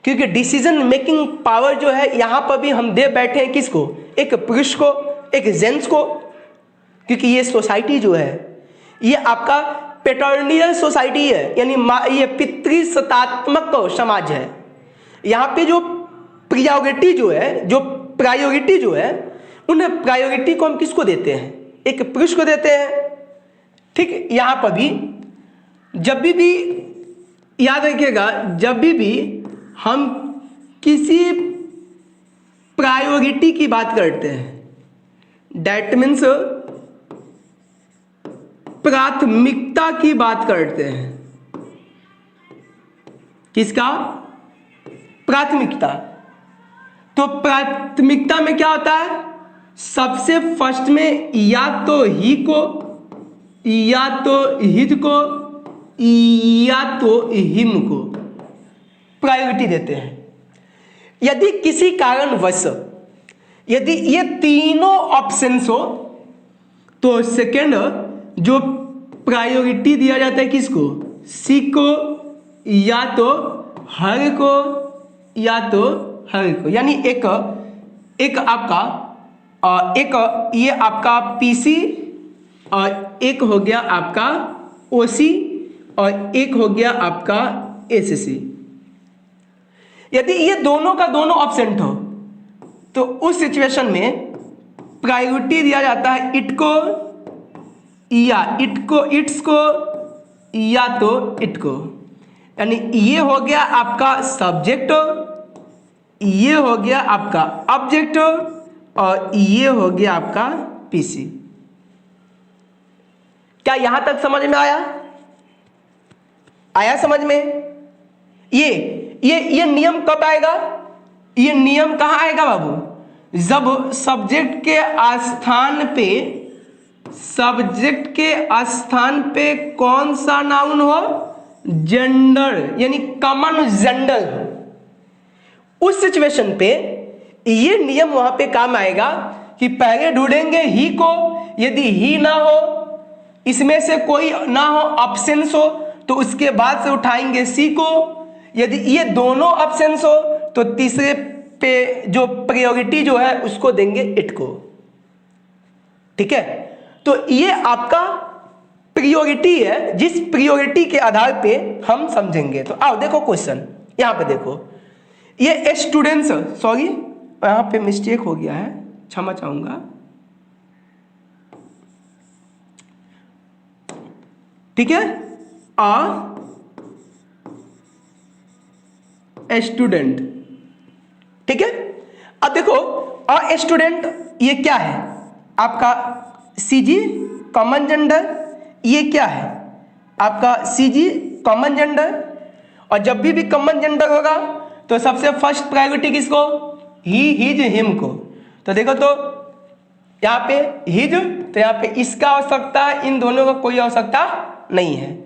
क्योंकि डिसीजन मेकिंग पावर जो है यहां पर भी हम दे बैठे हैं किसको, एक पुरुष को, एक जेंट्स को, क्योंकि ये सोसाइटी जो है ये आपका पैटर्नियल सोसाइटी है, यानी ये पितृसत्तात्मक समाज है। यहाँ पे जो प्रायोरिटी जो है उन प्रायोरिटी को हम किसको देते हैं, एक पुरुष को देते हैं। ठीक, यहाँ पर भी जब भी याद रखिएगा, जब भी हम किसी प्रायोरिटी की बात करते हैं, दैट मीन्स प्राथमिकता की बात करते हैं, किसका, प्राथमिकता। तो प्राथमिकता में क्या होता है, सबसे फर्स्ट में या तो ही को, या तो हिज को, या तो हिम को प्रायोरिटी देते हैं। यदि किसी कारणवश यदि ये तीनों ऑप्शंस हो तो सेकेंड जो प्रायोरिटी दिया जाता है किसको, सी को, या तो हर को, या तो हर को, यानी एक आपका एक ये आपका पीसी और एक हो गया आपका ओसी और एक हो गया आपका एससी। यदि ये दोनों का दोनों ऑप्शन हो तो उस सिचुएशन में प्रायोरिटी दिया जाता है इट को, या इट को इट्स को, या तो इट को, यानी ये हो गया आपका सब्जेक्ट, ये हो गया आपका ऑब्जेक्ट और ये हो गया आपका पीसी। क्या यहां तक समझ में आया समझ में? ये नियम कब आएगा, ये नियम कहां आएगा बाबू, जब सब्जेक्ट के स्थान पे कौन सा नाउन हो, जेंडर, यानी कॉमन जेंडर हो। उस सिचुएशन पे ये नियम वहां पे काम आएगा कि पहले ढूंढेंगे ही को, यदि ही ना हो, इसमें से कोई ना हो, ऑप्शंस हो, तो उसके बाद से उठाएंगे सी को। यदि ये दोनों ऑप्शंस हो तो तीसरे पे जो प्रायोरिटी जो है उसको देंगे इट को। ठीक है, तो ये आपका प्रायोरिटी है, जिस प्रायोरिटी के आधार पे हम समझेंगे। तो आओ देखो क्वेश्चन, यहां पे देखो, ये स्टूडेंट्स, सॉरी यहां पे मिस्टेक हो गया है, क्षमा चाहूंगा। ठीक है, अ स्टूडेंट। ठीक है, अब देखो अ स्टूडेंट ये क्या है आपका, सीजी कॉमन जेंडर, ये क्या है आपका सीजी कॉमन जेंडर। और जब भी कॉमन जेंडर होगा तो सबसे फर्स्ट प्रायोरिटी किसको, ही, हिज, हिम को। तो देखो तो यहाँ पे हिज, तो यहाँ पे इसका आवश्यकता है, इन दोनों का कोई आवश्यकता नहीं है।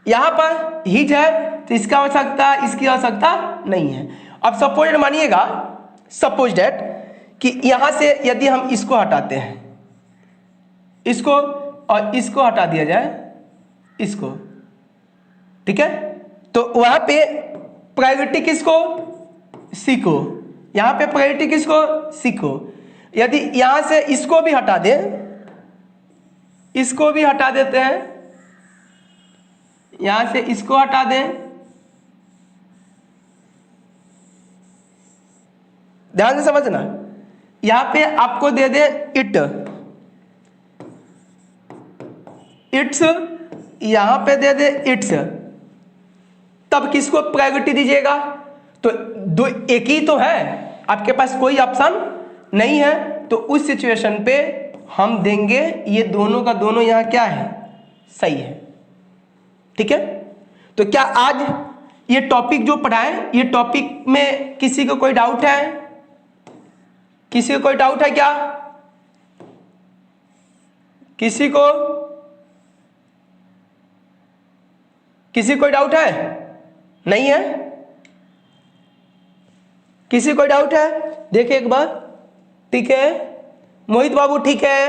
यहाँ पर हिज है तो इसका आवश्यकता, इसकी आवश्यकता नहीं है। अब सपोज मानिएगा, सपोज डेट कि यहाँ से यदि हम इसको हटाते हैं, इसको और इसको हटा दिया जाए, इसको, ठीक है, तो वहां पे प्रायोरिटी किसको, सी को। यहां पे प्रायोरिटी किसको, सी को। यदि यहां से इसको भी हटा दें, इसको भी हटा देते हैं, यहां से इसको हटा दें, ध्यान से समझना, यहां पे आपको दे दे इट, इट्स, यहां पे दे दे इट्स, तब किसको प्रायोरिटी दीजिएगा। तो दो एक ही तो है, आपके पास कोई ऑप्शन नहीं है, तो उस सिचुएशन पे हम देंगे ये दोनों का दोनों यहां क्या है, सही है। ठीक है, तो क्या आज ये टॉपिक जो पढ़ाएं, ये टॉपिक में किसी को कोई डाउट है? किसी को कोई डाउट है क्या? किसी को कोई डाउट है? नहीं है? किसी कोई डाउट है? देखिए एक बार। ठीक है मोहित बाबू, ठीक है,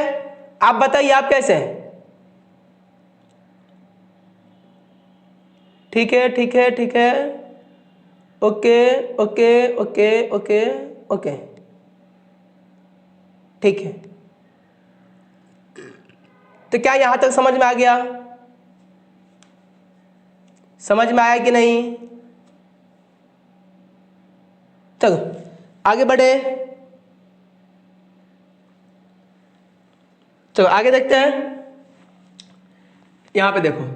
आप बताइए आप कैसे हैं? ठीक है ठीक है ठीक है, okay okay okay okay okay, ठीक है। तो क्या यहां तक समझ में आ गया? समझ में आया कि नहीं? चलो आगे बढ़े, चलो आगे देखते हैं। यहां पे देखो,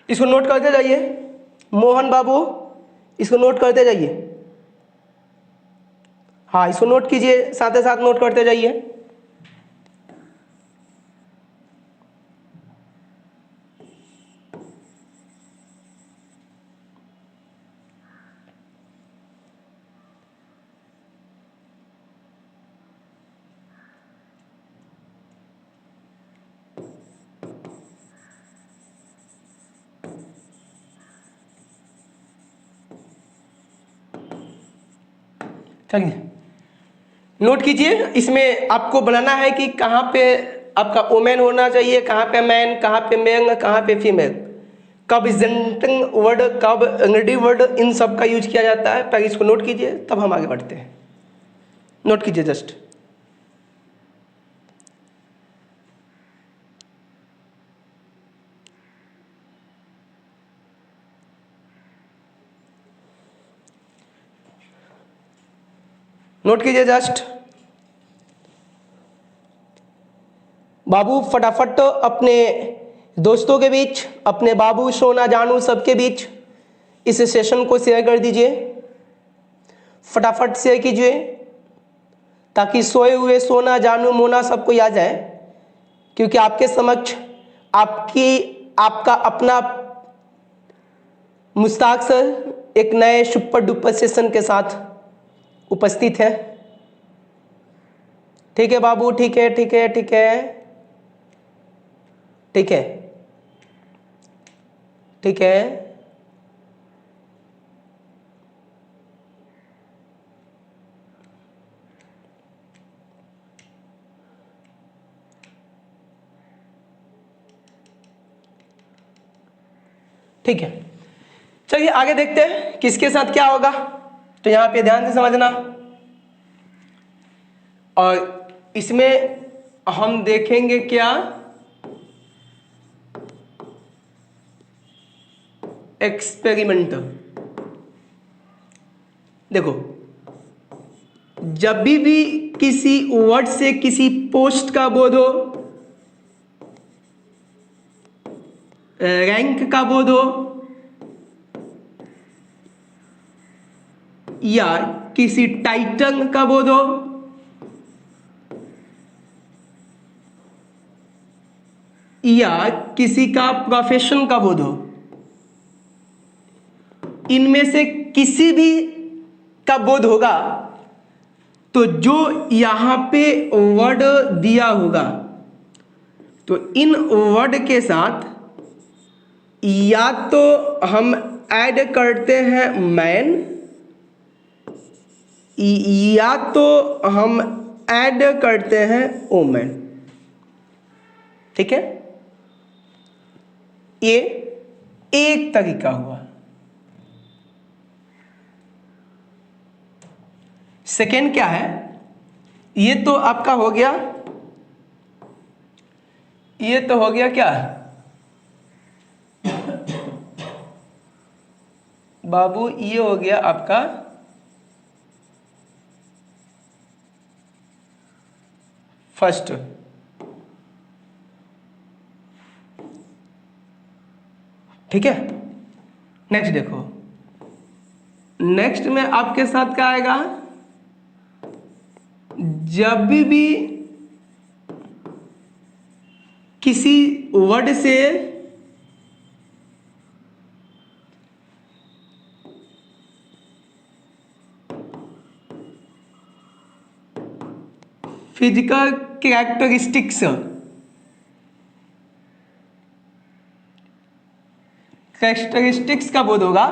इसको नोट करते जाइए मोहन बाबू, इसको नोट करते जाइए। हाँ इसको नोट कीजिए, साथ ही साथ नोट करते जाइए। चलिए नोट कीजिए, इसमें आपको बनाना है कि कहाँ पे आपका वोमेन होना चाहिए, कहाँ पे मैन, कहाँ पे मेल, कहाँ पे फीमेल, कब इजेंटिंग वर्ड, कब इंग्रेडिव वर्ड, इन सब का यूज किया जाता है। पहले इसको नोट कीजिए तब हम आगे बढ़ते हैं। नोट कीजिए जस्ट। नोट कीजिए जस्ट। बाबू फटाफट अपने दोस्तों के बीच, अपने बाबू सोना जानू सबके बीच इस सेशन को शेयर कर दीजिए, फटाफट शेयर कीजिए ताकि सोए हुए सोना जानू मोना सबको याद जाए, क्योंकि आपके समक्ष आपका अपना मुश्ताक सर एक नए सुपर डुपर सेशन के साथ उपस्थित है। ठीक है बाबू, ठीक है ठीक है ठीक है ठीक है ठीक है। ठीक है, चलिए आगे देखते हैं किसके साथ क्या होगा। तो यहां पे ध्यान से समझना, और इसमें हम देखेंगे क्या, एक्सपेरिमेंट। देखो, जब भी किसी वर्ड से किसी पोस्ट का बोध हो, रैंक का बोध हो, या किसी टाइटल का बोध हो, या किसी का प्रोफेशन का बोध हो, इनमें से किसी भी का बोध होगा, तो जो यहां पे वर्ड दिया होगा, तो इन वर्ड के साथ या तो हम ऐड करते हैं मैन, या तो हम ऐड करते हैं वुमेन। ठीक है, ये एक तरीका हुआ। सेकेंड क्या है, ये तो आपका हो गया, ये तो हो गया क्या बाबू, ये हो गया आपका फर्स्ट। ठीक है, नेक्स्ट देखो, नेक्स्ट में आपके साथ क्या आएगा, जब भी किसी वर्ड से फिजिकल कैरेक्टरिस्टिक्स का बोध होगा,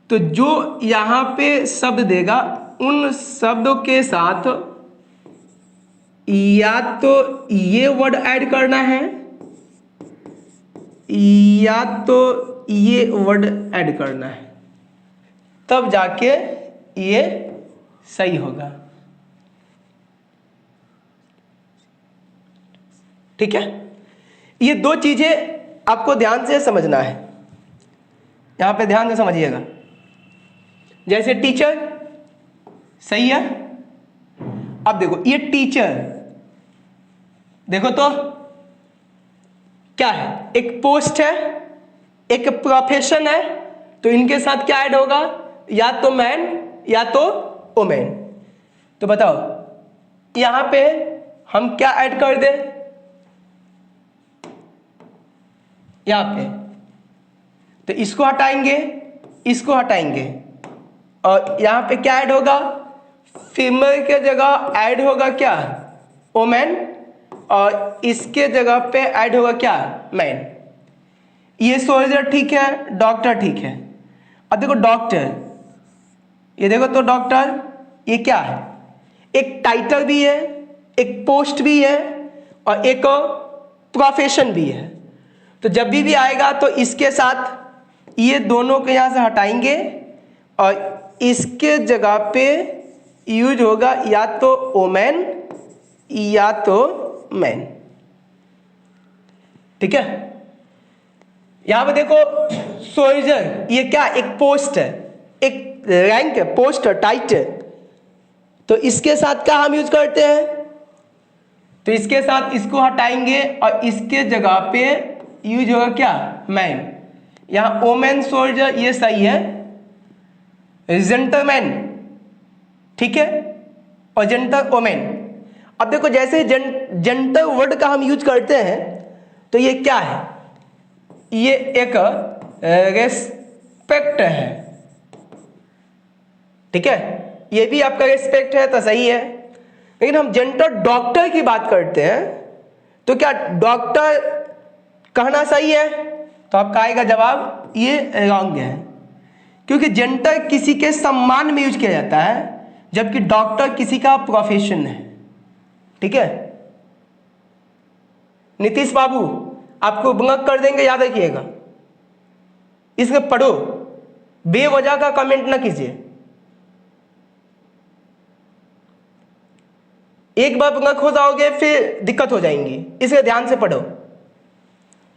तो जो यहां पे शब्द देगा उन शब्दों के साथ या तो ये वर्ड ऐड करना है, या तो ये वर्ड ऐड करना है, तब जाके ये सही होगा। ठीक है, ये दो चीजें आपको ध्यान से समझना है, यहां पे ध्यान से समझिएगा। जैसे टीचर, सही है। अब देखो ये टीचर, देखो तो क्या है, एक पोस्ट है, एक प्रोफेशन है, तो इनके साथ क्या ऐड होगा, या तो मैन या तो वुमेन। तो बताओ यहां पे हम क्या ऐड कर दें, यहां पे तो इसको हटाएंगे, इसको हटाएंगे, और यहां पे क्या ऐड होगा, फीमेल के जगह ऐड होगा क्या, वुमेन, और इसके जगह पे ऐड होगा क्या, मैन। ये सोल्जर ठीक है, डॉक्टर ठीक है। अब देखो डॉक्टर, ये देखो तो डॉक्टर, ये क्या है, एक टाइटल भी है, एक पोस्ट भी है, और एक प्रोफेशन भी है। तो जब भी आएगा तो इसके साथ ये दोनों को यहां से हटाएंगे, और इसके जगह पे यूज होगा या तो वुमेन या तो मैन। ठीक है, यहां पे देखो सोल्जर, ये क्या, एक पोस्ट है, एक रैंक है, पोस्ट है, टाइटल। तो इसके साथ क्या हम यूज करते हैं, तो इसके साथ इसको हटाएंगे और इसके जगह पे यूज होगा क्या, मैन। यहाँ ओमेन सोल्जर ये सही है, जेंटलमैन, ठीक है, और जेंटल ओमेन। अब देखो जैसे जेंटल वर्ड का हम यूज करते हैं तो ये क्या है, ये एक रेस्पेक्ट है, ठीक है, ये भी आपका रेस्पेक्ट है तो सही है। लेकिन हम जेंटल डॉक्टर की बात करते हैं तो क्या डॉक्टर कहना सही है, तो आपका आएगा जवाब ये रॉन्ग है, क्योंकि जेंटल किसी के सम्मान में यूज किया जाता है जबकि डॉक्टर किसी का प्रोफेशन है, ठीक है। नीतीश बाबू आपको बंग कर देंगे, याद रखिएगा, इसमें पढ़ो, बेवजह का कमेंट ना कीजिए। एक बार बंग हो जाओगे फिर दिक्कत हो जाएंगी, इसलिए ध्यान से पढ़ो।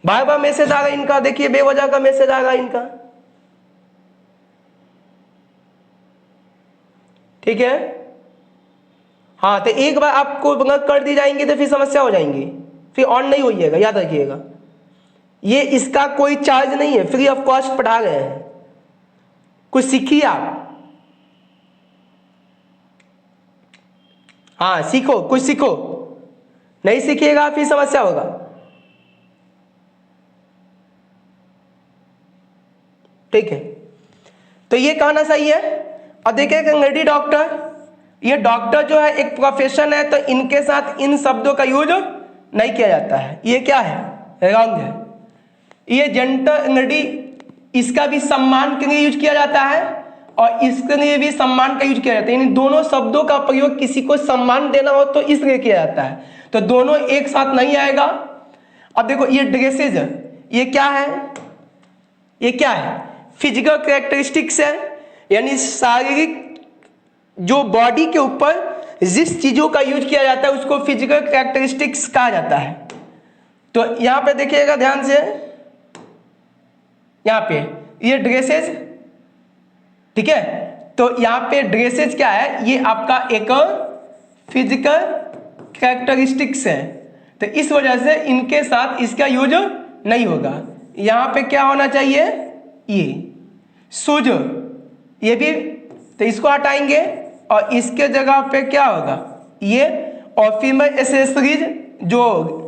बार बार मैसेज आ रहा इनका, देखिए बेवजह का मैसेज आ रहा इनका, ठीक है। हाँ, तो एक बार आपको बंग कर दी जाएंगी तो फिर समस्या हो जाएंगी, फिर ऑन नहीं होइएगा, याद रखिएगा। ये इसका कोई चार्ज नहीं है, फ्री ऑफ कॉस्ट पढ़ा रहे हैं, कुछ सीखिए आप। हाँ सीखो, कुछ सीखो, नहीं सीखिएगा फिर समस्या होगा। ठीक है, तो ये कहना सही है। अब देखिए अंग्रेजी डॉक्टर, ये डॉक्टर जो है एक प्रोफेशन है, तो इनके साथ इन शब्दों का यूज नहीं किया जाता है, ये क्या है, रॉन्ग है। ये जेंटल अंग्रेजी, इसका भी सम्मान के लिए यूज किया जाता है और इसके लिए भी सम्मान का यूज किया जाता है, यानी दोनों शब्दों का प्रयोग किसी को सम्मान देना हो तो इसलिए किया जाता है, तो दोनों एक साथ नहीं आएगा। अब देखो ये ड्रेसेज, ये क्या है, ये क्या है, फिजिकल कैरेक्टरिस्टिक्स है, यानी शारीरिक जो बॉडी के ऊपर जिस चीजों का यूज किया जाता है उसको फिजिकल कैरेक्टरिस्टिक्स कहा जाता है। तो यहां पे देखिएगा ध्यान से, यहां पे ये ड्रेसेज, ठीक है, तो यहां पे ड्रेसेज क्या है, ये आपका एक फिजिकल कैरेक्टरिस्टिक्स है, तो इस वजह से इनके साथ इसका यूज नहीं होगा। यहां पे क्या होना चाहिए, ये शूज, ये भी, तो इसको हटाएंगे और इसके जगह पे क्या होगा, ये, और फीमेल एसेसरीज, जो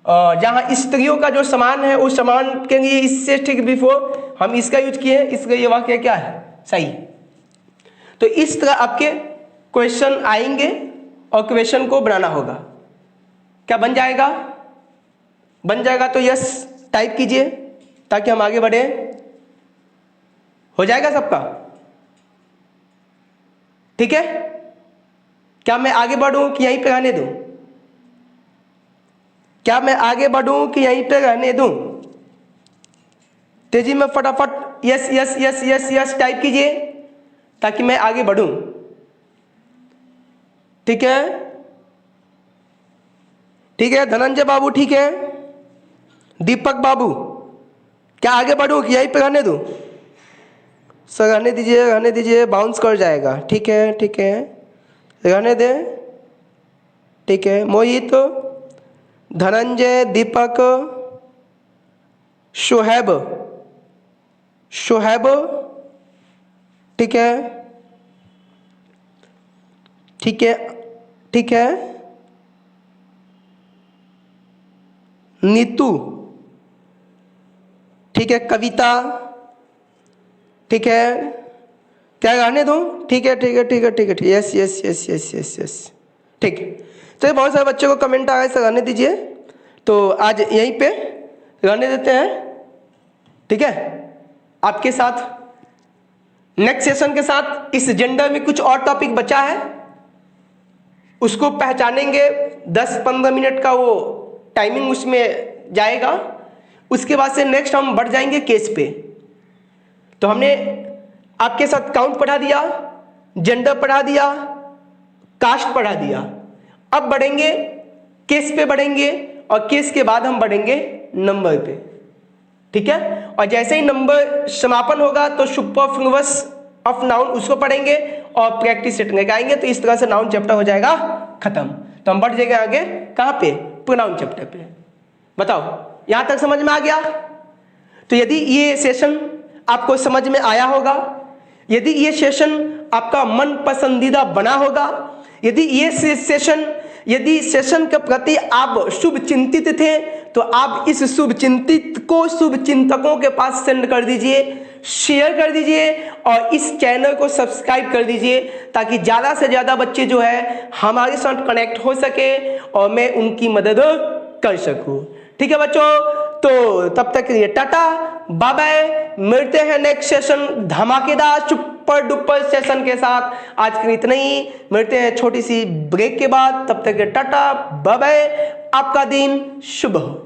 जहां स्त्रियों का जो सामान है उस सामान के लिए इससे ठीक बिफोर हम इसका यूज किए, इसलिए ये वाक्य क्या है, सही। तो इस तरह आपके क्वेश्चन आएंगे और क्वेश्चन को बनाना होगा। क्या बन जाएगा, बन जाएगा तो यस टाइप कीजिए ताकि हम आगे बढ़े। हो जाएगा सबका, ठीक है। क्या मैं आगे बढ़ूं कि यहीं पे रहने दूं, क्या मैं आगे बढ़ूं कि यहीं पे रहने दूं, तेजी में फटाफट yes yes yes yes yes type कीजिए ताकि मैं आगे बढ़ूं, ठीक है, ठीक है। धनंजय बाबू ठीक है, दीपक बाबू, क्या आगे बढ़ूं कि यहीं पे रहने दूं, सर रहने दीजिए, रहने दीजिए, बाउंस कर जाएगा, ठीक है, ठीक है, रहने दे, ठीक है। मोहित, धनंजय, दीपक, शोहेब, शोहेब, ठीक है, ठीक है, ठीक है, नीतू, ठीक है, कविता, ठीक है, क्या रहने दूं, ठीक है, ठीक है, ठीक है, ठीक है, yes yes yes yes yes yes, ठीक है। तो बहुत सारे बच्चों को कमेंट आ रहा है सर रहने दीजिए, तो आज यहीं पे रहने देते हैं, ठीक है। आपके साथ नेक्स्ट सेशन के साथ इस जेंडर में कुछ और टॉपिक बचा है, उसको पहचानेंगे, 10-15 मिनट का वो टाइमिंग उसमें जाएगा। उसके बाद से नेक्स्ट हम बढ़ जाएंगे केस पे। तो हमने आपके साथ काउंट पढ़ा दिया, जेंडर पढ़ा दिया, कास्ट पढ़ा दिया, अब बढ़ेंगे केस पे बढ़ेंगे और केस के बाद हम बढ़ेंगे नंबर पे, ठीक है। और जैसे ही नंबर समापन होगा तो सुपरफ्लुअस ऑफ नाउन उसको पढ़ेंगे और प्रैक्टिस सेट लेके आएंगे, तो इस तरह से नाउन चैप्टर हो जाएगा खत्म। तो हम बढ़ जाएंगे आगे कहाँ पे, प्रोनाउन चैप्टर पे। बताओ यहां तक समझ में आ गया? तो यदि ये सेशन आपको समझ में आया होगा, यदि ये सेशन आपका मन पसंदीदा बना होगा, यदि ये यदि सेशन के प्रति आप शुभ चिंतित थे, तो आप इस शुभ चिंतित को शुभ चिंतकों के पास सेंड कर दीजिए, शेयर कर दीजिए और इस चैनल को सब्सक्राइब कर दीजिए, ताकि ज़्यादा से ज़्यादा बच्चे जो है हमारे साथ कनेक्ट हो सके और मैं उनकी मदद कर सकूं। ठीक है बच्चों, तो तब तक के लिए टाटा बाय बाय, मिलते हैं नेक्स्ट सेशन धमाकेदार सुपर डुपर सेशन के साथ। आज के लिए इतना ही, मिलते हैं छोटी सी ब्रेक के बाद, तब तक के टाटा बाय बाय, आपका दिन शुभ हो।